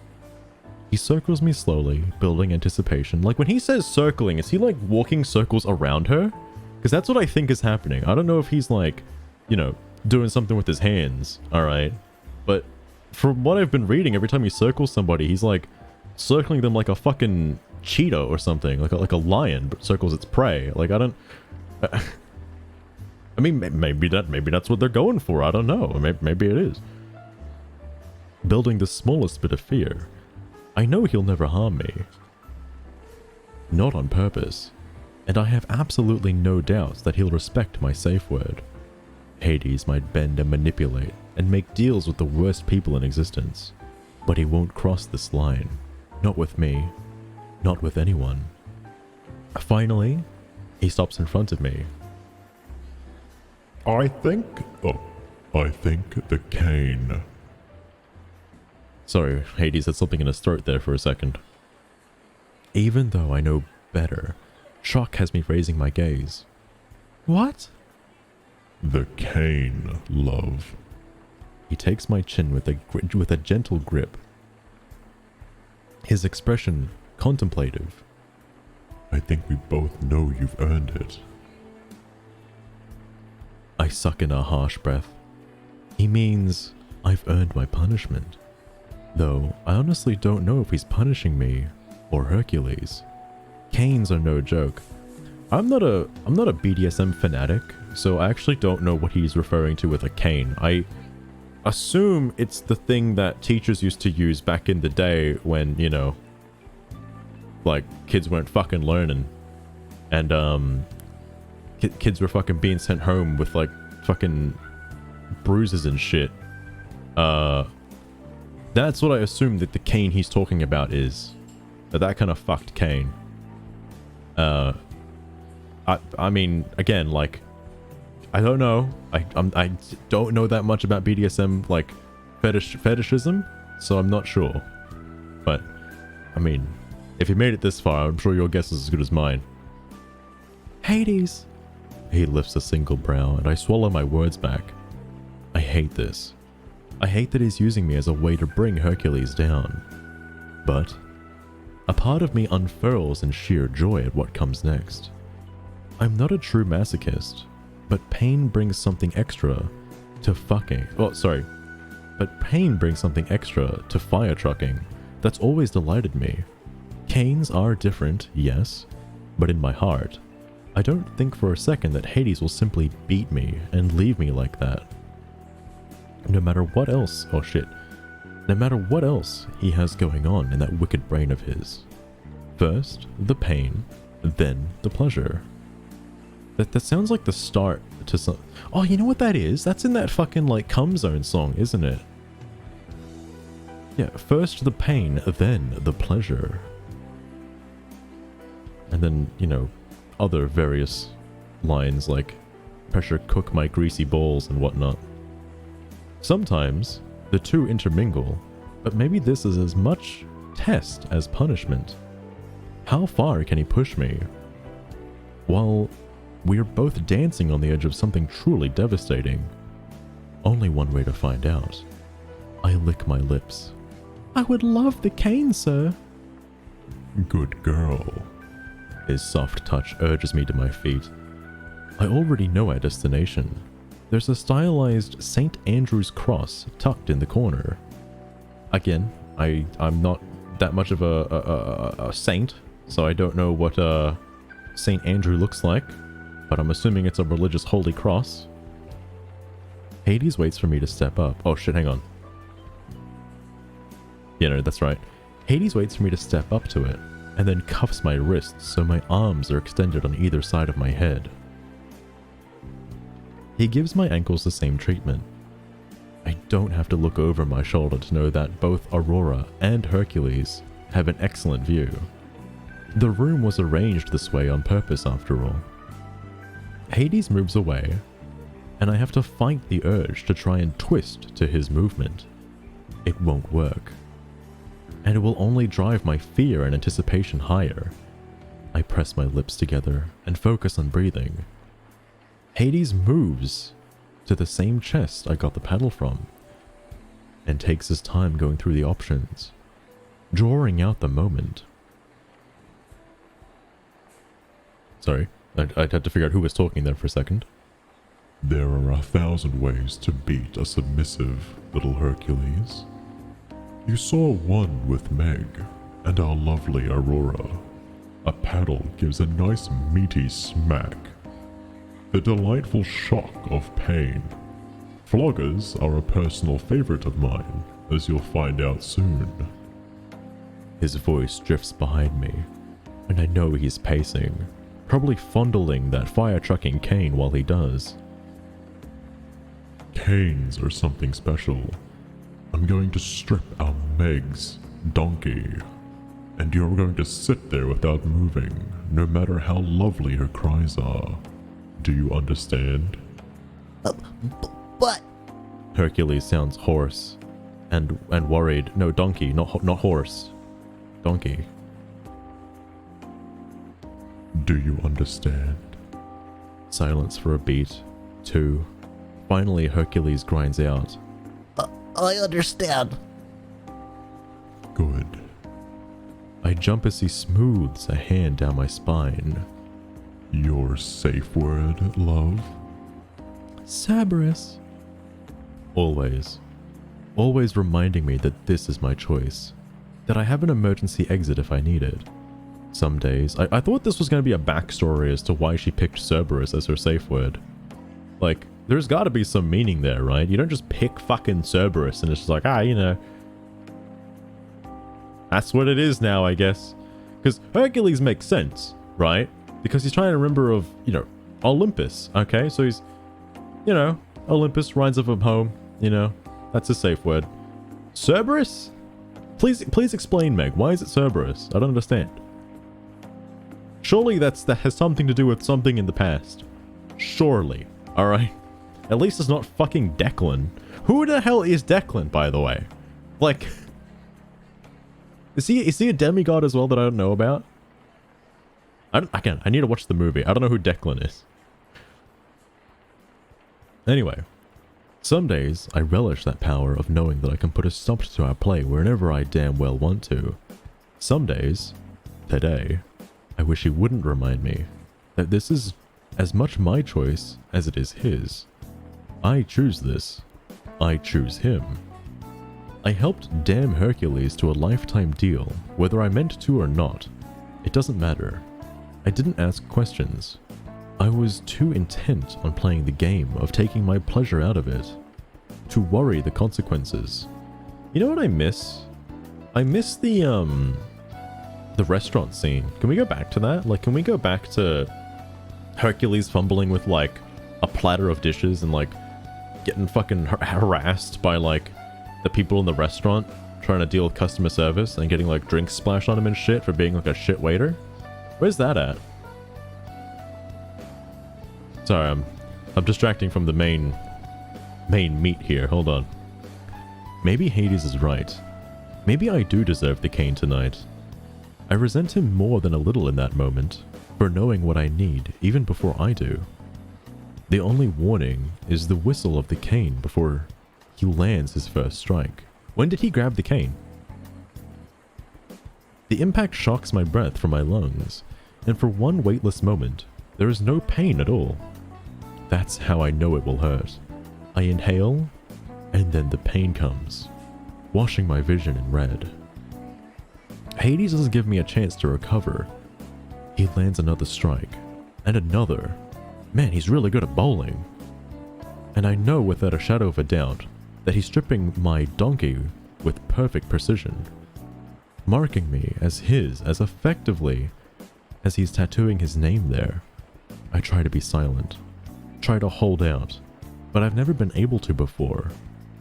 Speaker 1: He circles me slowly, building anticipation. Like when he says circling, is he like walking circles around her? Because that's what I think is happening. I don't know if he's like, you know, doing something with his hands, alright? But from what I've been reading, every time he circles somebody, he's like circling them like a fucking cheetah or something, like a lion, but circles its prey. Like I don't... I mean, maybe that's what they're going for. I don't know. Maybe it is. Building the smallest bit of fear. I know he'll never harm me. Not on purpose. And I have absolutely no doubts that he'll respect my safe word. Hades might bend and manipulate and make deals with the worst people in existence. But he won't cross this line. Not with me. Not with anyone. Finally, he stops in front of me.
Speaker 2: I think the cane.
Speaker 1: Sorry, Hades had something in his throat there for a second. Even though I know better, shock has me raising my gaze.
Speaker 3: What?
Speaker 2: The cane, love.
Speaker 1: He takes my chin with a gentle grip. His expression contemplative.
Speaker 2: I think we both know you've earned it.
Speaker 1: I suck in a harsh breath. He means I've earned my punishment. Though I honestly don't know if he's punishing me or Hercules. Canes are no joke. I'm not a BDSM fanatic, so I actually don't know what he's referring to with a cane. I assume it's the thing that teachers used to use back in the day when, you know, like kids weren't fucking learning, and kids were fucking being sent home with like fucking bruises and shit. That's what I assume that the cane he's talking about is. That kind of fucked cane. I mean, again, like, I don't know. I don't know that much about BDSM, like, fetishism, so I'm not sure. But, I mean, if you made it this far, I'm sure your guess is as good as mine.
Speaker 3: Hades.
Speaker 1: He lifts a single brow, and I swallow my words back. I hate this. I hate that he's using me as a way to bring Hercules down. But a part of me unfurls in sheer joy at what comes next. I'm not a true masochist, but pain brings something extra to fucking... Oh, sorry. But pain brings something extra to fire trucking that's always delighted me. Canes are different, yes, but in my heart, I don't think for a second that Hades will simply beat me and leave me like that. No matter what else... Oh shit. No matter what else he has going on in that wicked brain of his. First, the pain, then the pleasure. That sounds like the start to some... Oh, you know what that is? That's in that fucking, like, Cum Zone song, isn't it? Yeah, first the pain, then the pleasure. And then, you know, other various lines like, pressure cook my greasy balls and whatnot. Sometimes, the two intermingle, but maybe this is as much test as punishment. How far can he push me? While we're both dancing on the edge of something truly devastating. Only one way to find out. I lick my lips.
Speaker 3: I would love the cane, sir.
Speaker 2: Good girl.
Speaker 1: His soft touch urges me to my feet. I already know our destination. There's a stylized St. Andrew's cross tucked in the corner. Again, I'm not that much of a saint, so I don't know what St. Andrew looks like, but I'm assuming it's a religious holy cross. Hades waits for me to step up. Oh shit, hang on. Yeah, no, that's right. Hades waits for me to step up to it, and then cuffs my wrists so my arms are extended on either side of my head. He gives my ankles the same treatment. I don't have to look over my shoulder to know that both Aurora and Hercules have an excellent view. The room was arranged this way on purpose after all. Hades moves away, and I have to fight the urge to try and twist to his movement. It won't work. And it will only drive my fear and anticipation higher. I press my lips together and focus on breathing. Hades moves to the same chest I got the paddle from, and takes his time going through the options, drawing out the moment. Sorry, I'd had to figure out who was talking there for a second.
Speaker 2: There are 1,000 ways to beat a submissive little Hercules. You saw one with Meg and our lovely Aurora. A paddle gives a nice meaty smack. The delightful shock of pain. Floggers are a personal favorite of mine, as you'll find out soon.
Speaker 1: His voice drifts behind me, and I know he's pacing, probably fondling that fire-trucking cane while he does.
Speaker 2: Canes are something special. I'm going to strip our Meg's donkey. And you're going to sit there without moving, no matter how lovely her cries are. Do you understand?
Speaker 4: But
Speaker 1: Hercules sounds hoarse and worried. No, donkey, not horse. Donkey.
Speaker 2: Do you understand?
Speaker 1: Silence for a beat. 2. Finally, Hercules grinds out.
Speaker 4: I understand.
Speaker 2: Good.
Speaker 1: I jump as he smooths a hand down my spine.
Speaker 2: Your safe word, love?
Speaker 3: Cerberus.
Speaker 1: Always. Always reminding me that this is my choice. That I have an emergency exit if I need it. Some days, I thought this was going to be a backstory as to why she picked Cerberus as her safe word. Like, there's got to be some meaning there, right? You don't just pick fucking Cerberus and it's just like, you know. That's what it is now, I guess. Because Hercules makes sense, right? Because he's trying to remember of, you know, Olympus, okay? So he's, you know, Olympus rides up from home, you know. That's a safe word. Cerberus? Please explain, Meg. Why is it Cerberus? I don't understand. Surely that has something to do with something in the past. Surely. Alright? At least it's not fucking Declan. Who the hell is Declan, by the way? Like... Is he a demigod as well that I don't know about? I need to watch the movie. I don't know who Declan is. Anyway. Some days, I relish that power of knowing that I can put a stop to our play whenever I damn well want to. Some days, today, I wish he wouldn't remind me that this is as much my choice as it is his. I choose this. I choose him. I helped damn Hercules to a lifetime deal, whether I meant to or not. It doesn't matter. I didn't ask questions. I was too intent on playing the game of taking my pleasure out of it, to worry the consequences. You know what I miss? I miss the restaurant scene. Can we go back to that? Like, can we go back to Hercules fumbling with, like, a platter of dishes and, like, getting fucking harassed by, like, the people in the restaurant trying to deal with customer service and getting, like, drinks splashed on him and shit for being, like, a shit waiter? Where's that at? Sorry, I'm distracting from the main meat here. Hold on. Maybe Hades is right. Maybe I do deserve the cane tonight. I resent him more than a little in that moment, for knowing what I need even before I do. The only warning is the whistle of the cane before he lands his first strike. When did he grab the cane? The impact shocks my breath from my lungs, and for one weightless moment, there is no pain at all. That's how I know it will hurt. I inhale, and then the pain comes, washing my vision in red. Hades doesn't give me a chance to recover. He lands another strike, and another. Man, he's really good at bowling. And I know without a shadow of a doubt that he's stripping my donkey with perfect precision, marking me as his as effectively as he's tattooing his name there. I try to be silent, try to hold out, but I've never been able to before.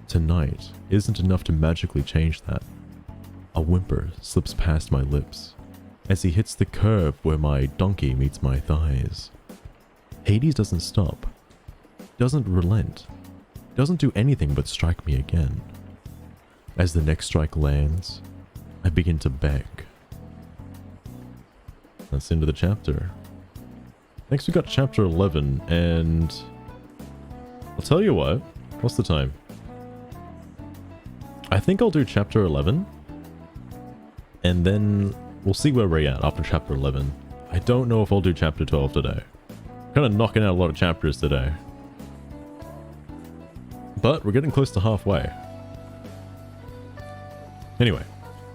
Speaker 1: Tonight isn't enough to magically change that. A whimper slips past my lips as he hits the curve where my donkey meets my thighs. Hades doesn't stop, doesn't relent, doesn't do anything but strike me again. As the next strike lands, I begin to beg. That's the end of the chapter. Next we got chapter 11, and I'll tell you what, what's the time? I think I'll do chapter 11, and then we'll see where we're at after chapter 11. I don't know if I'll do chapter 12 today. Kind of knocking out a lot of chapters today. But we're getting close to halfway. Anyway,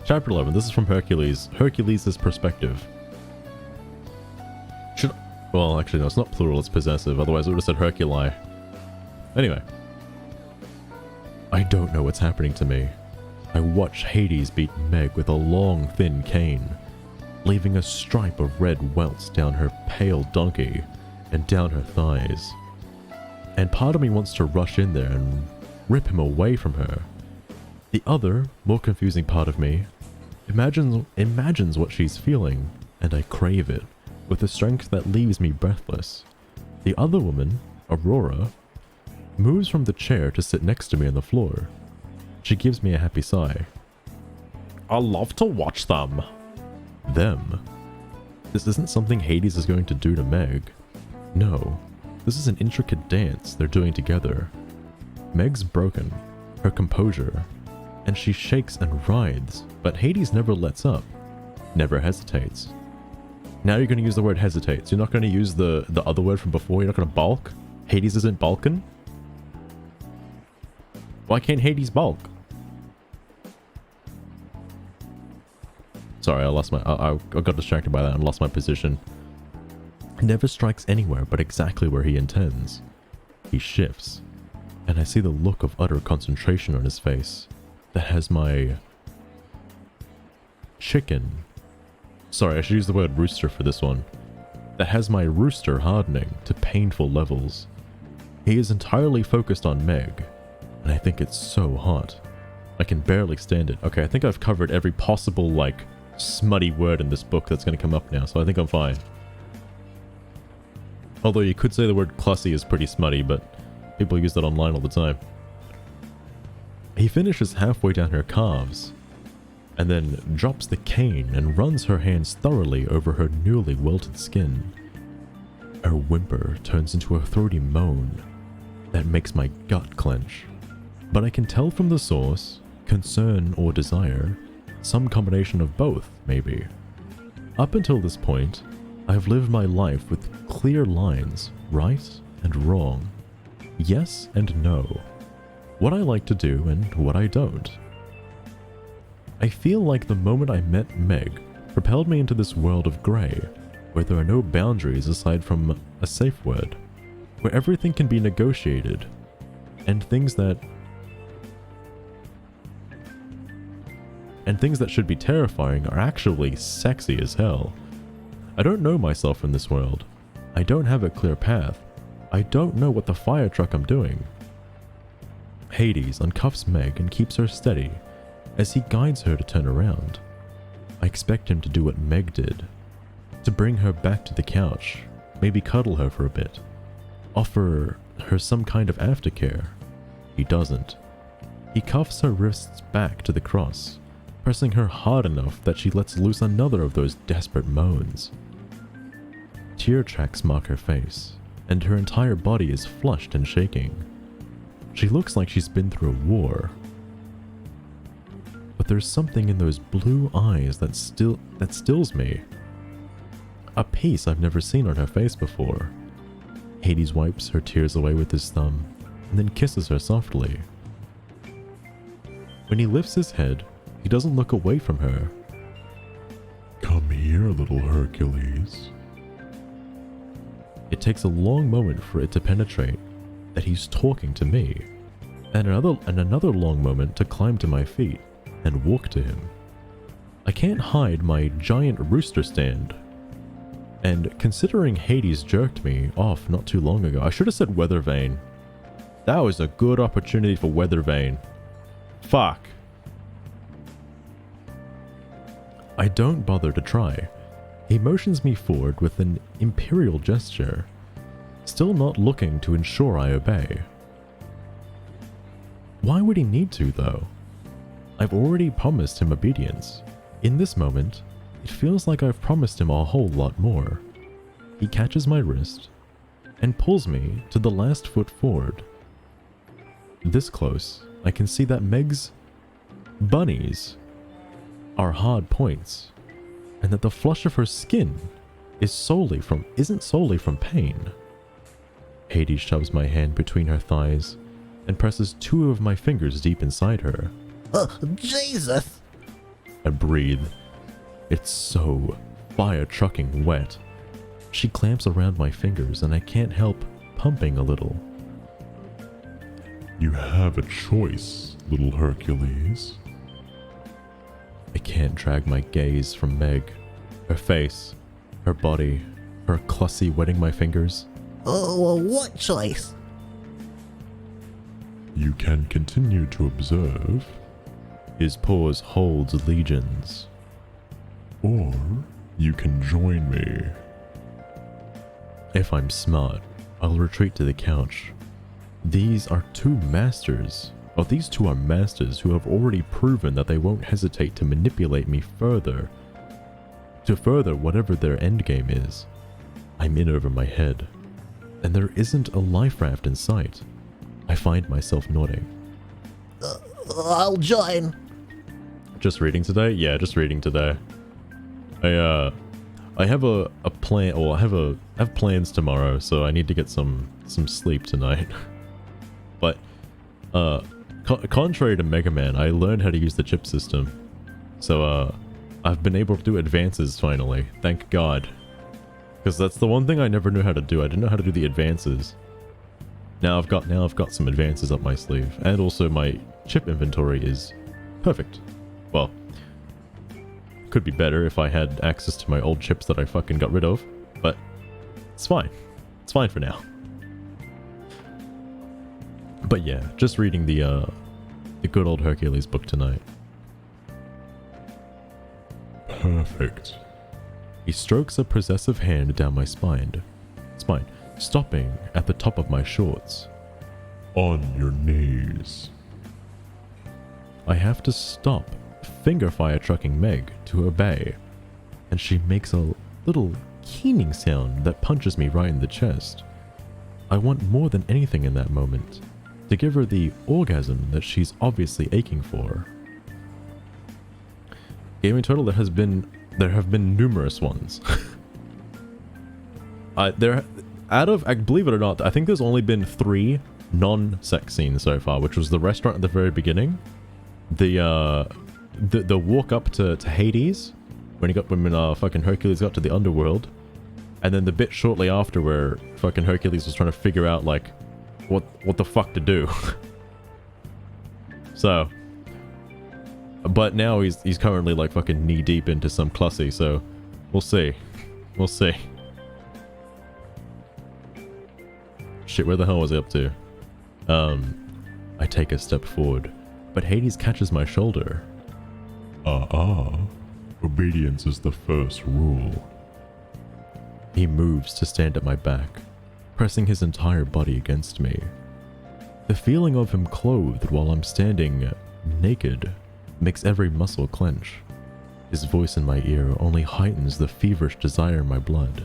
Speaker 1: chapter 11, this is from Hercules. Hercules' perspective. Well, actually no, it's not plural, it's possessive, otherwise it would have said Herculi. Anyway. I don't know what's happening to me. I watch Hades beat Meg with a long, thin cane, leaving a stripe of red welts down her pale donkey and down her thighs. And part of me wants to rush in there and rip him away from her. The other, more confusing part of me imagines what she's feeling, and I crave it, with a strength that leaves me breathless. The other woman, Aurora, moves from the chair to sit next to me on the floor. She gives me a happy sigh.
Speaker 5: I love to watch them.
Speaker 1: Them? This isn't something Hades is going to do to Meg. No, this is an intricate dance they're doing together. Meg's broken, her composure, and she shakes and writhes, but Hades never lets up, never hesitates. Now you're going to use the word hesitates. You're not going to use the other word from before. You're not going to balk. Hades isn't balking. Why can't Hades balk? Sorry, I got distracted by that and lost my position. Never strikes anywhere but exactly where he intends. He shifts, and I see the look of utter concentration on his face that has my chicken. Sorry, I should use the word rooster for this one. That has my rooster hardening to painful levels. He is entirely focused on Meg, and I think it's so hot. I can barely stand it. Okay, I think I've covered every possible, like, smutty word in this book that's going to come up now, so I think I'm fine. Although you could say the word clussy is pretty smutty, but people use that online all the time. He finishes halfway down her calves, and then drops the cane and runs her hands thoroughly over her newly wilted skin. A whimper turns into a throaty moan that makes my gut clench. But I can tell from the source, concern or desire, some combination of both, maybe. Up until this point, I have lived my life with clear lines, right and wrong, yes and no, what I like to do and what I don't. I feel like the moment I met Meg propelled me into this world of grey, where there are no boundaries aside from a safe word, where everything can be negotiated, and things that should be terrifying are actually sexy as hell. I don't know myself in this world. I don't have a clear path. I don't know what the fire truck I'm doing. Hades uncuffs Meg and keeps her steady as he guides her to turn around. I expect him to do what Meg did, to bring her back to the couch, maybe cuddle her for a bit, offer her some kind of aftercare. He doesn't. He cuffs her wrists back to the cross, pressing her hard enough that she lets loose another of those desperate moans. Tear tracks mark her face, and her entire body is flushed and shaking. She looks like she's been through a war. But there's something in those blue eyes that stills me. A peace I've never seen on her face before. Hades wipes her tears away with his thumb, and then kisses her softly. When he lifts his head, he doesn't look away from her.
Speaker 2: Come here, little Hercules.
Speaker 1: It takes a long moment for it to penetrate that he's talking to me, and another long moment to climb to my feet and walk to him. I can't hide my giant rooster stand. And considering Hades jerked me off not too long ago, I should have said weather vane. That was a good opportunity for weather vane. Fuck. I don't bother to try. He motions me forward with an imperial gesture, still not looking to ensure I obey. Why would he need to, though? I've already promised him obedience. In this moment, it feels like I've promised him a whole lot more. He catches my wrist and pulls me to the last foot forward. This close, I can see that Meg's bunnies are hard points, and that the flush of her skin isn't solely from pain. Hades shoves my hand between her thighs and presses two of my fingers deep inside her.
Speaker 4: Jesus!
Speaker 1: I breathe. It's so fire-trucking wet. She clamps around my fingers and I can't help pumping a little.
Speaker 2: You have a choice, little Hercules.
Speaker 1: I can't drag my gaze from Meg. Her face, her body, her clussy wetting my fingers.
Speaker 4: Oh, what choice?
Speaker 2: You can continue to observe.
Speaker 1: His pause holds legions.
Speaker 2: Or you can join me.
Speaker 1: If I'm smart, I'll retreat to the couch. These are two masters. Well, these two are masters who have already proven that they won't hesitate to manipulate me further. To further whatever their endgame is. I'm in over my head. And there isn't a life raft in sight. I find myself nodding.
Speaker 4: I'll join.
Speaker 1: Just reading today? Yeah, just reading today. I have a plan, or I have plans tomorrow, so I need to get some sleep tonight. But contrary to Mega Man, I learned how to use the chip system. So I've been able to do advances finally. Thank God. Because that's the one thing I never knew how to do. I didn't know how to do the advances. Now I've got some advances up my sleeve, and also my chip inventory is perfect. Well, could be better if I had access to my old chips that I fucking got rid of, but it's fine. It's fine for now. But yeah, just reading the good old Hercules book tonight.
Speaker 2: Perfect.
Speaker 1: He strokes a possessive hand down my spine, stopping at the top of my shorts.
Speaker 2: On your knees.
Speaker 1: I have to stop finger fire trucking Meg to obey, and she makes a little keening sound that punches me right in the chest. I want more than anything in that moment to give her the orgasm that she's obviously aching for. Gaming total, there have been numerous ones. Believe it or not, I think there's only been 3 non-sex scenes so far, which was the restaurant at the very beginning, the walk up to Hades when fucking Hercules got to the underworld, and then the bit shortly after where fucking Hercules was trying to figure out like what the fuck to do. So, but now he's currently like fucking knee deep into some clussy, so we'll see. Shit, where the hell was I up to? I take a step forward, but Hades catches my shoulder.
Speaker 2: Obedience is the first rule.
Speaker 1: He moves to stand at my back, pressing his entire body against me. The feeling of him clothed while I'm standing naked makes every muscle clench. His voice in my ear only heightens the feverish desire in my blood.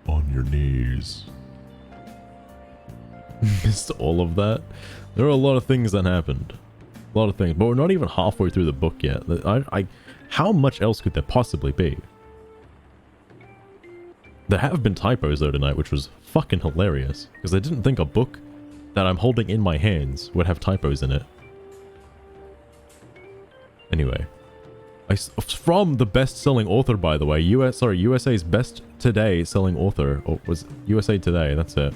Speaker 2: On your knees.
Speaker 1: Missed all of that? There are a lot of things that happened. A lot of things, but we're not even halfway through the book yet. How much else could there possibly be? There have been typos though tonight, which was fucking hilarious, because I didn't think a book that I'm holding in my hands would have typos in it. Anyway, from the best-selling author, by the way, USA's best today selling author, or was USA Today, that's it.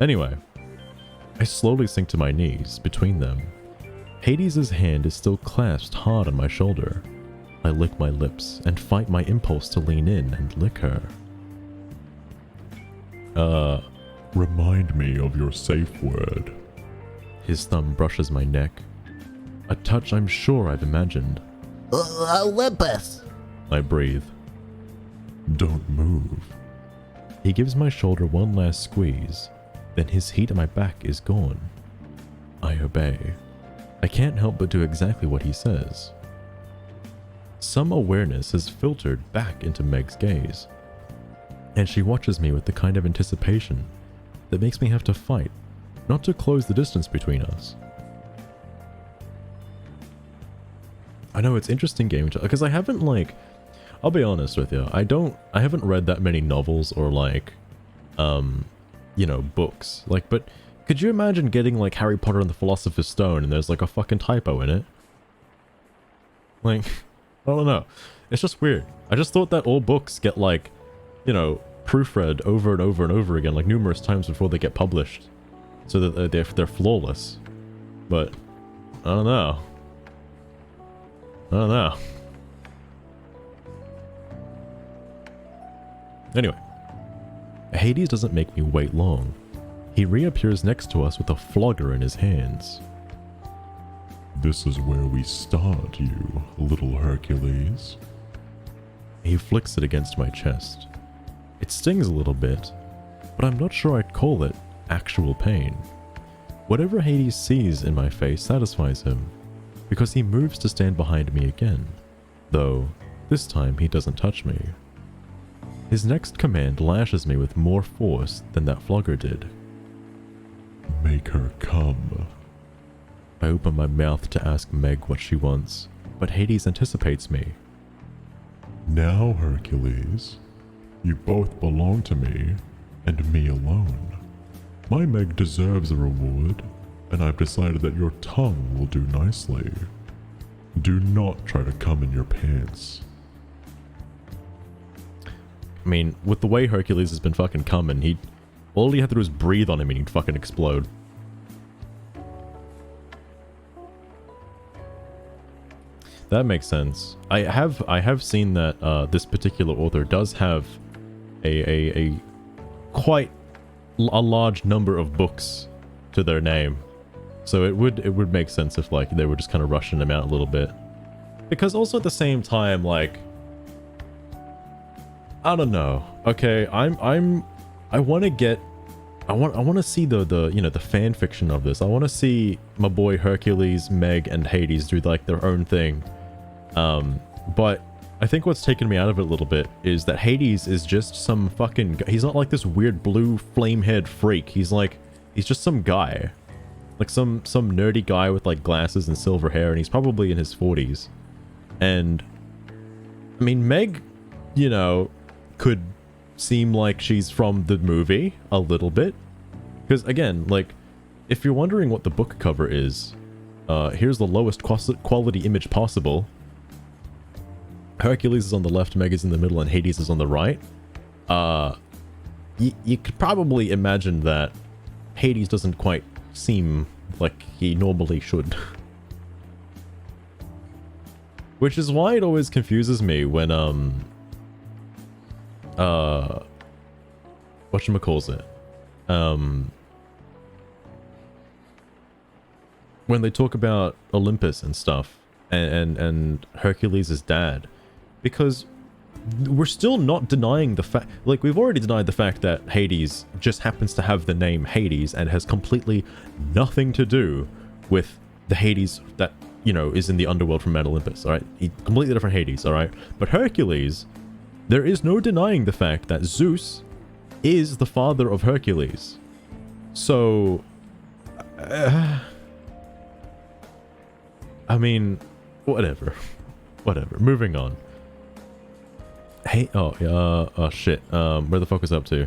Speaker 1: Anyway, I slowly sink to my knees between them. Hades' hand is still clasped hard on my shoulder. I lick my lips and fight my impulse to lean in and lick her.
Speaker 2: Remind me of your safe word.
Speaker 1: His thumb brushes my neck. A touch I'm sure I've imagined.
Speaker 4: Olympus!
Speaker 1: I breathe.
Speaker 2: Don't move.
Speaker 1: He gives my shoulder one last squeeze, then his heat on my back is gone. I obey. I can't help but do exactly what he says. Some awareness has filtered back into Meg's gaze, and she watches me with the kind of anticipation that makes me have to fight, not to close the distance between us. I know it's interesting game because I haven't I'll be honest with you, I haven't read that many novels or books. But could you imagine getting Harry Potter and the Philosopher's Stone and there's a fucking typo in it? I don't know. It's just weird. I just thought that all books get proofread over and over and over again numerous times before they get published, so that they're flawless. But I don't know. Anyway, Hades doesn't make me wait long. He reappears next to us with a flogger in his hands.
Speaker 2: This is where we start, you little Hercules.
Speaker 1: He flicks it against my chest. It stings a little bit, but I'm not sure I'd call it actual pain. Whatever Hades sees in my face satisfies him, because he moves to stand behind me again, though this time he doesn't touch me. His next command lashes me with more force than that flogger did.
Speaker 2: Make her come.
Speaker 1: I open my mouth to ask Meg what she wants, but Hades anticipates me.
Speaker 2: Now, Hercules, you both belong to me, and me alone. My Meg deserves a reward, and I've decided that your tongue will do nicely. Do not try to come in your pants.
Speaker 1: I mean, with the way Hercules has been fucking coming, all he had to do was breathe on him and he'd fucking explode. That makes sense. I have seen that this particular author does have a quite a large number of books to their name, so it would make sense if like they were just kind of rushing them out a little bit. Because also at the same time, like, I don't know. Okay, I want to see the you know, the fan fiction of this. I want to see my boy Hercules, Meg, and Hades do like their own thing. But I think what's taken me out of it a little bit is that Hades is just some fucking... He's not like this weird blue flame-haired freak. He's just some guy. Like some nerdy guy with like glasses and silver hair, and he's probably in his 40s. And I mean, Meg, you know, could seem like she's from the movie a little bit. Because again, like, if you're wondering what the book cover is, here's the lowest quality image possible. Hercules is on the left, Meg is in the middle, and Hades is on the right. You could probably imagine that Hades doesn't quite seem like he normally should. Which is why it always confuses me when, whatchamacallit? When they talk about Olympus and stuff, and Hercules' dad, because we're still not denying the fact, like, we've already denied the fact that Hades just happens to have the name Hades and has completely nothing to do with the Hades that, you know, is in the underworld from Mount Olympus, alright? Completely different Hades, alright? But Hercules, there is no denying the fact that Zeus is the father of Hercules. So... I mean, whatever. Whatever. Moving on. Hey, oh shit. Where the fuck is up to?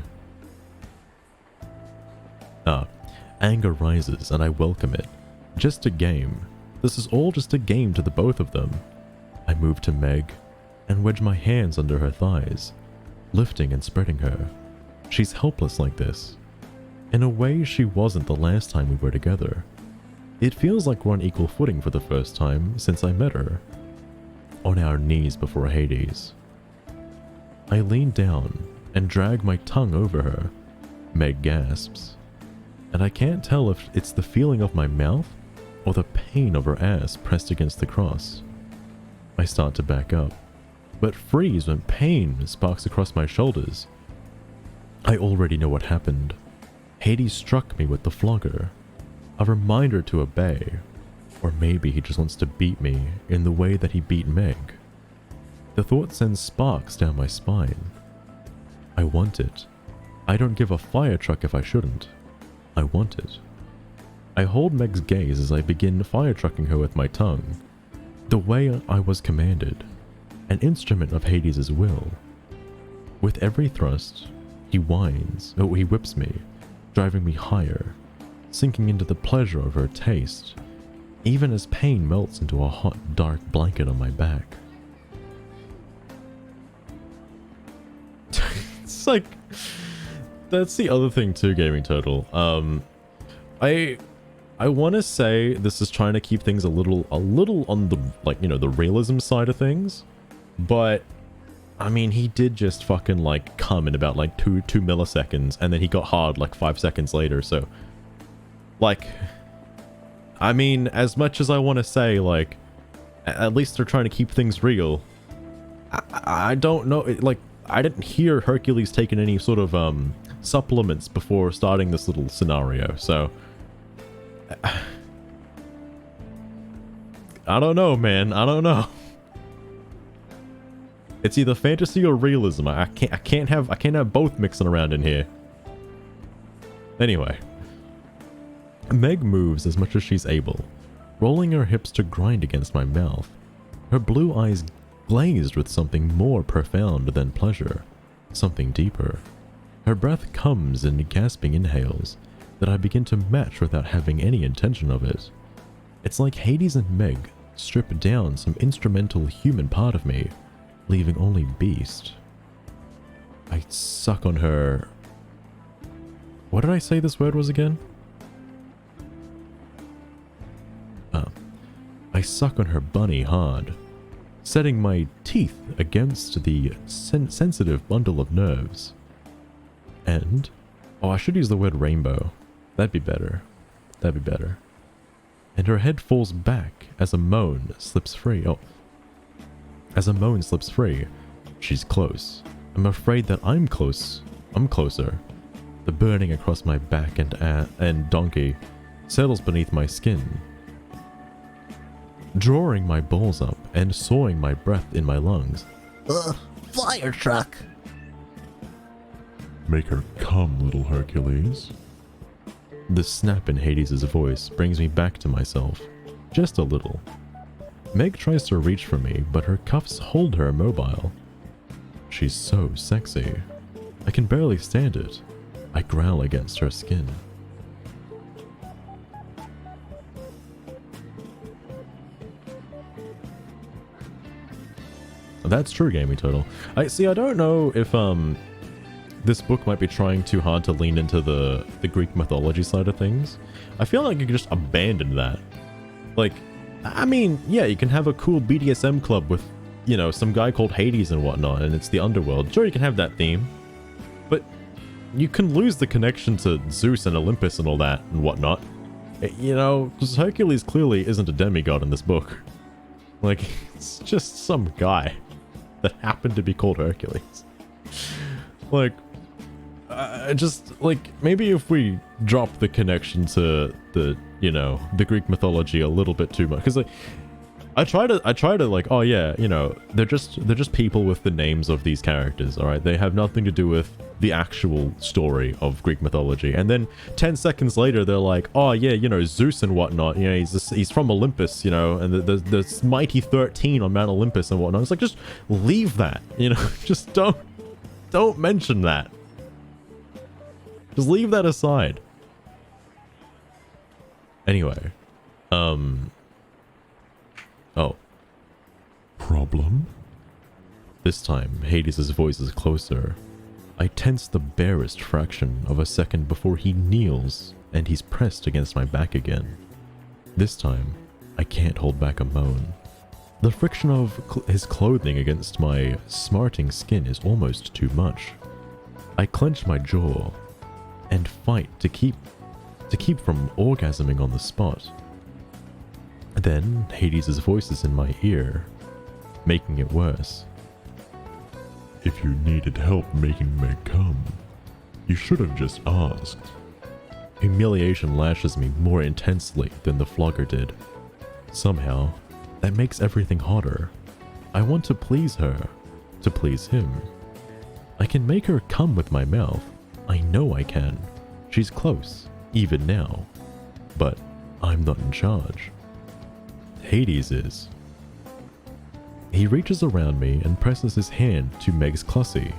Speaker 1: Anger rises and I welcome it. Just a game. This is all just a game to the both of them. I move to Meg and wedge my hands under her thighs, lifting and spreading her. She's helpless like this. In a way she wasn't the last time we were together. It feels like we're on equal footing for the first time since I met her. On our knees before Hades. I lean down and drag my tongue over her. Meg gasps. And I can't tell if it's the feeling of my mouth or the pain of her ass pressed against the cross. I start to back up, but freeze when pain sparks across my shoulders. I already know what happened. Hades struck me with the flogger. A reminder to obey. Or maybe he just wants to beat me in the way that he beat Meg. The thought sends sparks down my spine. I want it. I don't give a fire truck if I shouldn't. I want it. I hold Meg's gaze as I begin fire trucking her with my tongue. The way I was commanded. An instrument of Hades' will. With every thrust, he whines. Oh, he whips me, driving me higher, sinking into the pleasure of her taste, even as pain melts into a hot, dark blanket on my back. It's like, that's the other thing too, Gaming Turtle. I want to say this is trying to keep things a little on the, like, you know, the realism side of things, but I mean, he did just fucking like come in about like two milliseconds, and then he got hard like 5 seconds later. So, like, I mean, as much as I want to say, like, at least they're trying to keep things real, I don't know. Like, I didn't hear Hercules taking any sort of supplements before starting this little scenario, so I don't know, man. I don't know. It's either fantasy or realism. I can't have both mixing around in here. Anyway, Meg moves as much as she's able, rolling her hips to grind against my mouth. Her blue eyes glazed with something more profound than pleasure, something deeper. Her breath comes in gasping inhales that I begin to match without having any intention of it. It's like Hades and Meg strip down some instrumental human part of me, leaving only beast. I suck on her... What did I say this word was again? I suck on her bunny hard, setting my teeth against the sensitive bundle of nerves. And... oh, I should use the word rainbow. That'd be better. That'd be better. And her head falls back as a moan slips free. Oh. As a moan slips free. She's close. I'm afraid that I'm close. I'm closer. The burning across my back and donkey settles beneath my skin, drawing my balls up and sawing my breath in my lungs.
Speaker 4: Ugh, fire truck.
Speaker 2: Make her come, little Hercules.
Speaker 1: The snap in Hades' voice brings me back to myself, just a little. Meg tries to reach for me, but her cuffs hold her immobile. She's so sexy. I can barely stand it. I growl against her skin. That's true, Gaming Total. I don't know if this book might be trying too hard to lean into the Greek mythology side of things. I feel like you could just abandon that. Like, I mean, yeah, you can have a cool BDSM club with, you know, some guy called Hades and whatnot, and it's the underworld. Sure, you can have that theme, but you can lose the connection to Zeus and Olympus and all that and whatnot. You know, because Hercules clearly isn't a demigod in this book. Like, it's just some guy that happened to be called Hercules. Like, just, like, maybe if we drop the connection to the, you know, the Greek mythology a little bit too much. Because, like, I try to, like, oh yeah, you know, they're just people with the names of these characters, alright? They have nothing to do with the actual story of Greek mythology. And then 10 seconds later, they're like, oh yeah, you know, Zeus and whatnot, you know, he's from Olympus, you know, and the mighty 13 on Mount Olympus and whatnot. It's like, just leave that, you know, just don't mention that. Just leave that aside. Anyway, oh.
Speaker 2: Problem?
Speaker 1: This time, Hades' voice is closer. I tense the barest fraction of a second before he kneels and he's pressed against my back again. This time, I can't hold back a moan. The friction of his clothing against my smarting skin is almost too much. I clench my jaw and fight to keep from orgasming on the spot. Then Hades' voice is in my ear, making it worse.
Speaker 2: If you needed help making Meg come, you should have just asked.
Speaker 1: Humiliation lashes me more intensely than the flogger did. Somehow, that makes everything harder. I want to please her, to please him. I can make her come with my mouth. I know I can. She's close, even now. But I'm not in charge. Hades is. He reaches around me and presses his hand to Meg's clussy.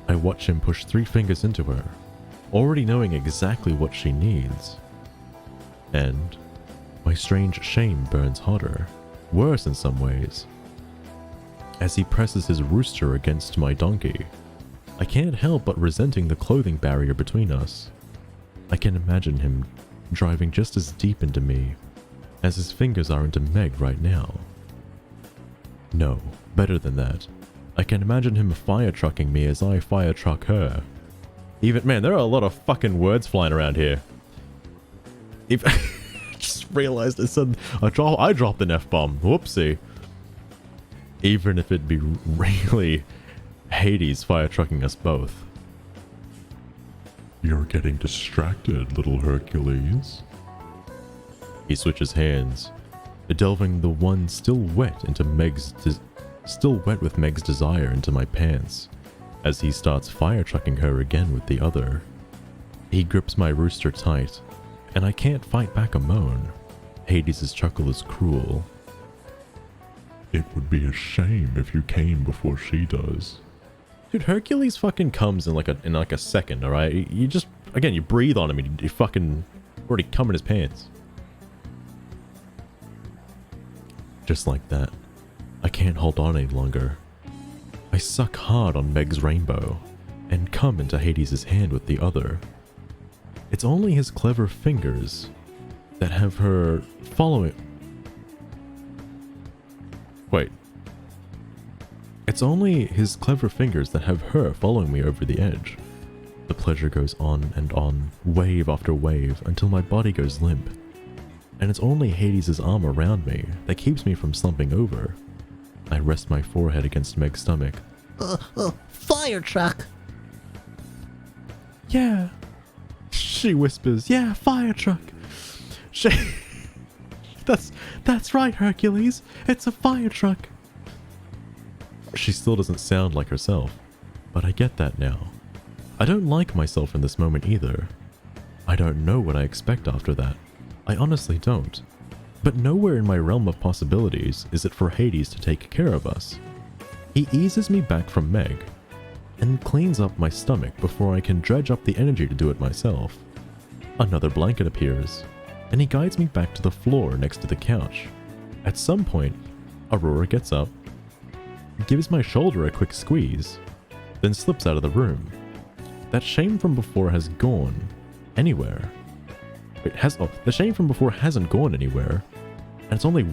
Speaker 1: I watch him push 3 fingers into her, already knowing exactly what she needs. And my strange shame burns hotter, worse in some ways. As he presses his rooster against my donkey, I can't help but resenting the clothing barrier between us. I can imagine him driving just as deep into me as his fingers are into Meg right now. No, better than that. I can imagine him fire trucking me as I fire truck her. Even, man, there are a lot of fucking words flying around here. If I just realized I said I dropped an F-bomb. Whoopsie. Even if it'd be really Hades fire trucking us both.
Speaker 2: You're getting distracted, little Hercules.
Speaker 1: He switches hands, delving the one still wet with Meg's desire into my pants, as he starts fire trucking her again with the other. He grips my rooster tight, and I can't fight back a moan. Hades' chuckle is cruel.
Speaker 2: It would be a shame if you came before she does.
Speaker 1: Dude, Hercules fucking comes in like a second, alright? You just, again, you breathe on him and you fucking already come in his pants. Just like that. I can't hold on any longer. I suck hard on Meg's rainbow and come into Hades' hand with the other. It's only his clever fingers that have her following. Wait. It's only his clever fingers that have her following me over the edge. The pleasure goes on, wave after wave, until my body goes limp. And it's only Hades' arm around me that keeps me from slumping over. I rest my forehead against Meg's stomach.
Speaker 4: Fire truck.
Speaker 3: Yeah. She whispers, yeah, fire truck. She... That's right, Hercules. It's a fire truck.
Speaker 1: She still doesn't sound like herself, but I get that now. I don't like myself in this moment either. I don't know what I expect after that. I honestly don't. But nowhere in my realm of possibilities is it for Hades to take care of us. He eases me back from Meg, and cleans up my stomach before I can dredge up the energy to do it myself. Another blanket appears, and he guides me back to the floor next to the couch. At some point, Aurora gets up, gives my shoulder a quick squeeze, then slips out of the room. That shame from before has gone anywhere. The shame from before hasn't gone anywhere, and it only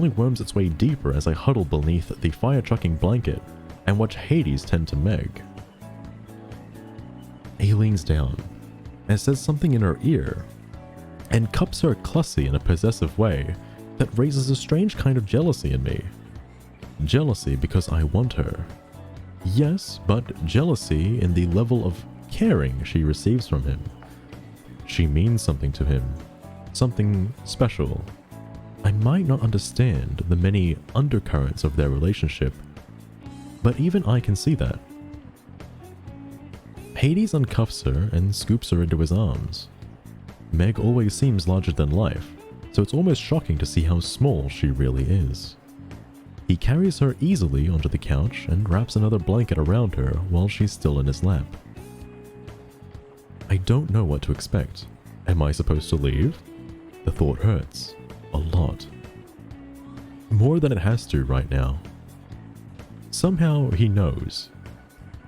Speaker 1: worms its way deeper as I huddle beneath the fire trucking blanket and watch Hades tend to Meg. He leans down and says something in her ear, and cups her closely in a possessive way that raises a strange kind of jealousy in me. Jealousy because I want her. Yes, but jealousy in the level of caring she receives from him. She means something to him, something special. I might not understand the many undercurrents of their relationship, but even I can see that. Hades uncuffs her and scoops her into his arms. Meg always seems larger than life, so it's almost shocking to see how small she really is. He carries her easily onto the couch and wraps another blanket around her while she's still in his lap. I don't know what to expect. Am I supposed to leave? The thought hurts. A lot. More than it has to right now. Somehow he knows.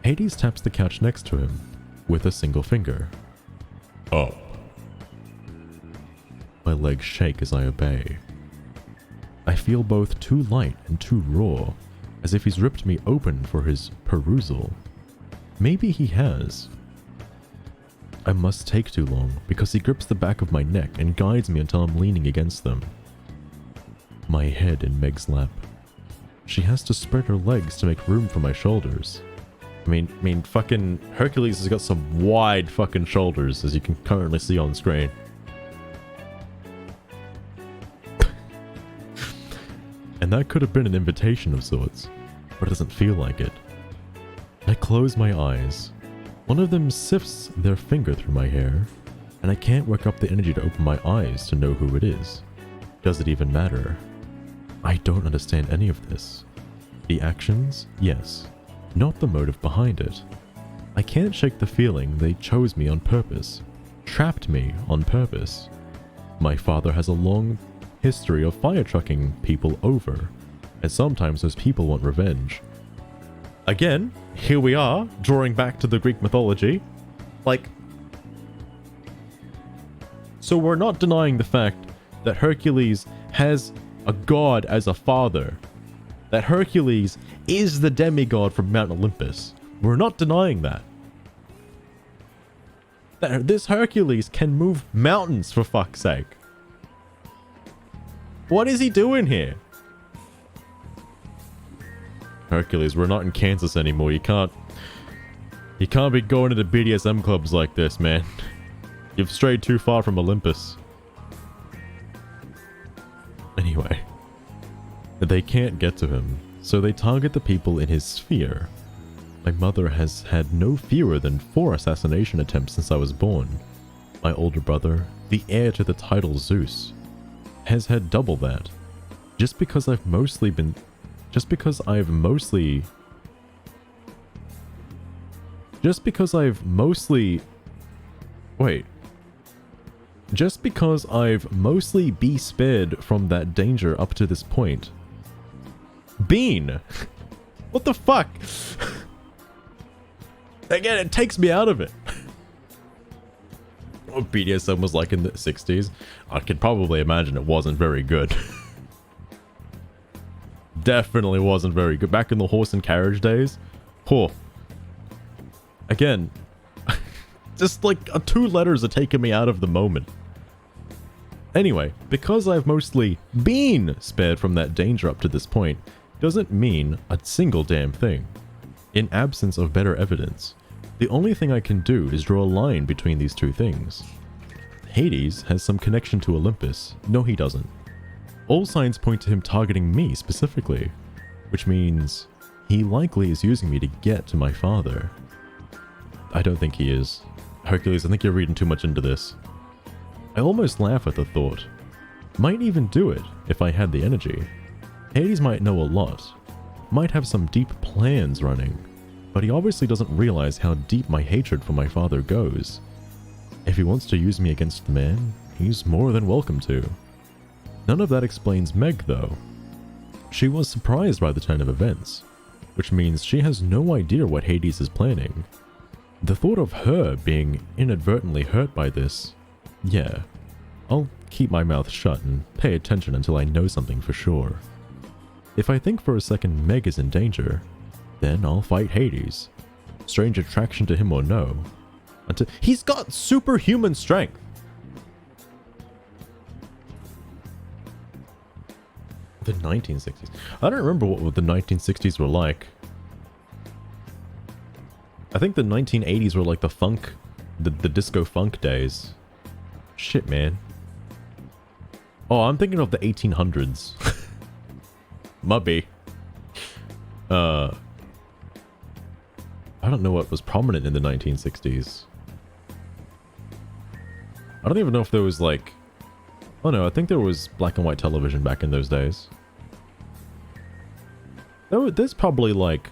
Speaker 1: Hades taps the couch next to him with a single finger.
Speaker 2: Up.
Speaker 1: My legs shake as I obey. I feel both too light and too raw, as if he's ripped me open for his perusal. Maybe he has. I must take too long, because he grips the back of my neck and guides me until I'm leaning against them. My head in Meg's lap. She has to spread her legs to make room for my shoulders. I mean, fucking Hercules has got some wide fucking shoulders, as you can currently see on screen. And that could have been an invitation of sorts, but it doesn't feel like it. I close my eyes. One of them sifts their finger through my hair, and I can't work up the energy to open my eyes to know who it is. Does it even matter? I don't understand any of this. The actions, yes. Not the motive behind it. I can't shake the feeling they chose me on purpose. Trapped me on purpose. My father has a long history of fire trucking people over, and sometimes those people want revenge. Again, here we are, drawing back to the Greek mythology. So we're not denying the fact that Hercules has a god as a father. That Hercules is the demigod from Mount Olympus. We're not denying that. That this Hercules can move mountains, for fuck's sake. What is he doing here? Hercules, we're not in Kansas anymore. You can't be going to the BDSM clubs like this, man. You've strayed too far from Olympus. Anyway, they can't get to him, so they target the people in his sphere. My mother has had no fewer than 4 assassination attempts since I was born. My older brother, the heir to the title Zeus, has had double that. Just because I've mostly be spared from that danger up to this point. Bean! What the fuck? Again, it takes me out of it. What BDSM was like in the 60s, I could probably imagine it wasn't very good. Definitely wasn't very good. Back in the horse and carriage days. Oh. Again, just like 2 letters are taking me out of the moment. Anyway, because I've mostly been spared from that danger up to this point, doesn't mean a single damn thing. In absence of better evidence, the only thing I can do is draw a line between these 2 things. Hades has some connection to Olympus. No, he doesn't. All signs point to him targeting me specifically, which means he likely is using me to get to my father. I don't think he is. Hercules, I think you're reading too much into this. I almost laugh at the thought. Might even do it if I had the energy. Hades might know a lot, might have some deep plans running, but he obviously doesn't realize how deep my hatred for my father goes. If he wants to use me against the man, he's more than welcome to. None of that explains Meg, though. She was surprised by the turn of events, which means she has no idea what Hades is planning. The thought of her being inadvertently hurt by this, yeah, I'll keep my mouth shut and pay attention until I know something for sure. If I think for a second Meg is in danger, then I'll fight Hades. Strange attraction to him or no. Until he's got superhuman strength! The 1960s. I don't remember what the 1960s were like. I think the 1980s were like the funk, the disco funk days. Shit, man. Oh, I'm thinking of the 1800s. Mubby. I don't know what was prominent in the 1960s. I don't even know if there was like... Oh no, I think there was black and white television back in those days. There's probably like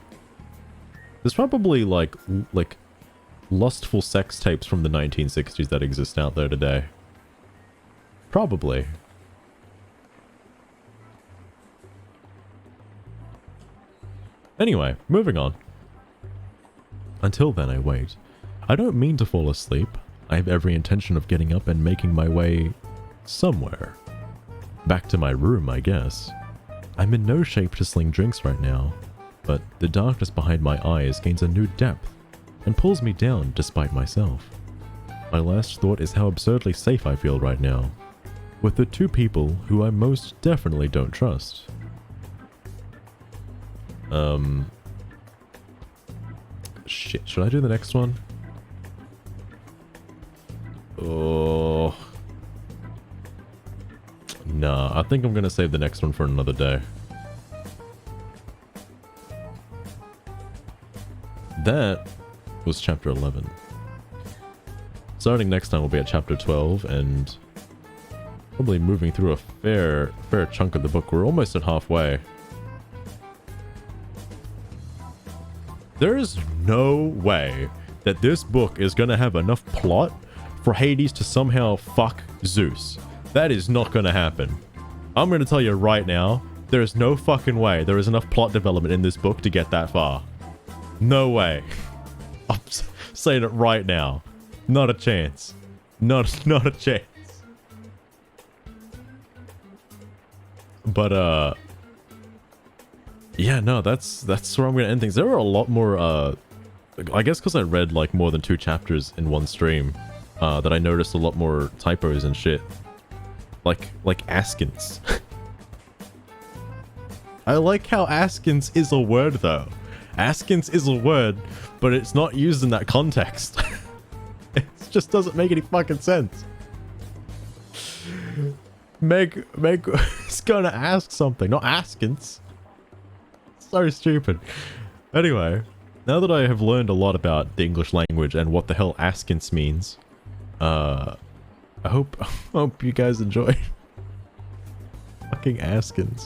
Speaker 1: lustful sex tapes from the 1960s that exist out there today. Probably. Anyway, moving on. Until then, I wait. I don't mean to fall asleep. I have every intention of getting up and making my way somewhere. Back to my room, I guess. I'm in no shape to sling drinks right now, but the darkness behind my eyes gains a new depth and pulls me down despite myself. My last thought is how absurdly safe I feel right now, with the 2 people who I most definitely don't trust. Shit, should I do the next one? Oh... Nah, I think I'm gonna save the next one for another day. That was chapter 11. Starting next time we'll be at chapter 12 and probably moving through a fair chunk of the book. We're almost at halfway. There is no way that this book is gonna have enough plot for Hades to somehow fuck Zeus. That is not gonna happen. I'm gonna tell you right now, there is no fucking way there is enough plot development in this book to get that far. No way. I'm saying it right now. Not a chance. Not a chance. But, yeah, no, that's where I'm gonna end things. There were a lot more, I guess because I read, like, more than 2 chapters in one stream, that I noticed a lot more typos and shit. Like Askins. I like how askins is a word though. Askins is a word, but it's not used in that context. It just doesn't make any fucking sense. Meg is gonna ask something, not askins. So stupid. Anyway, now that I have learned a lot about the English language and what the hell askins means, I hope you guys enjoy. Fucking askins.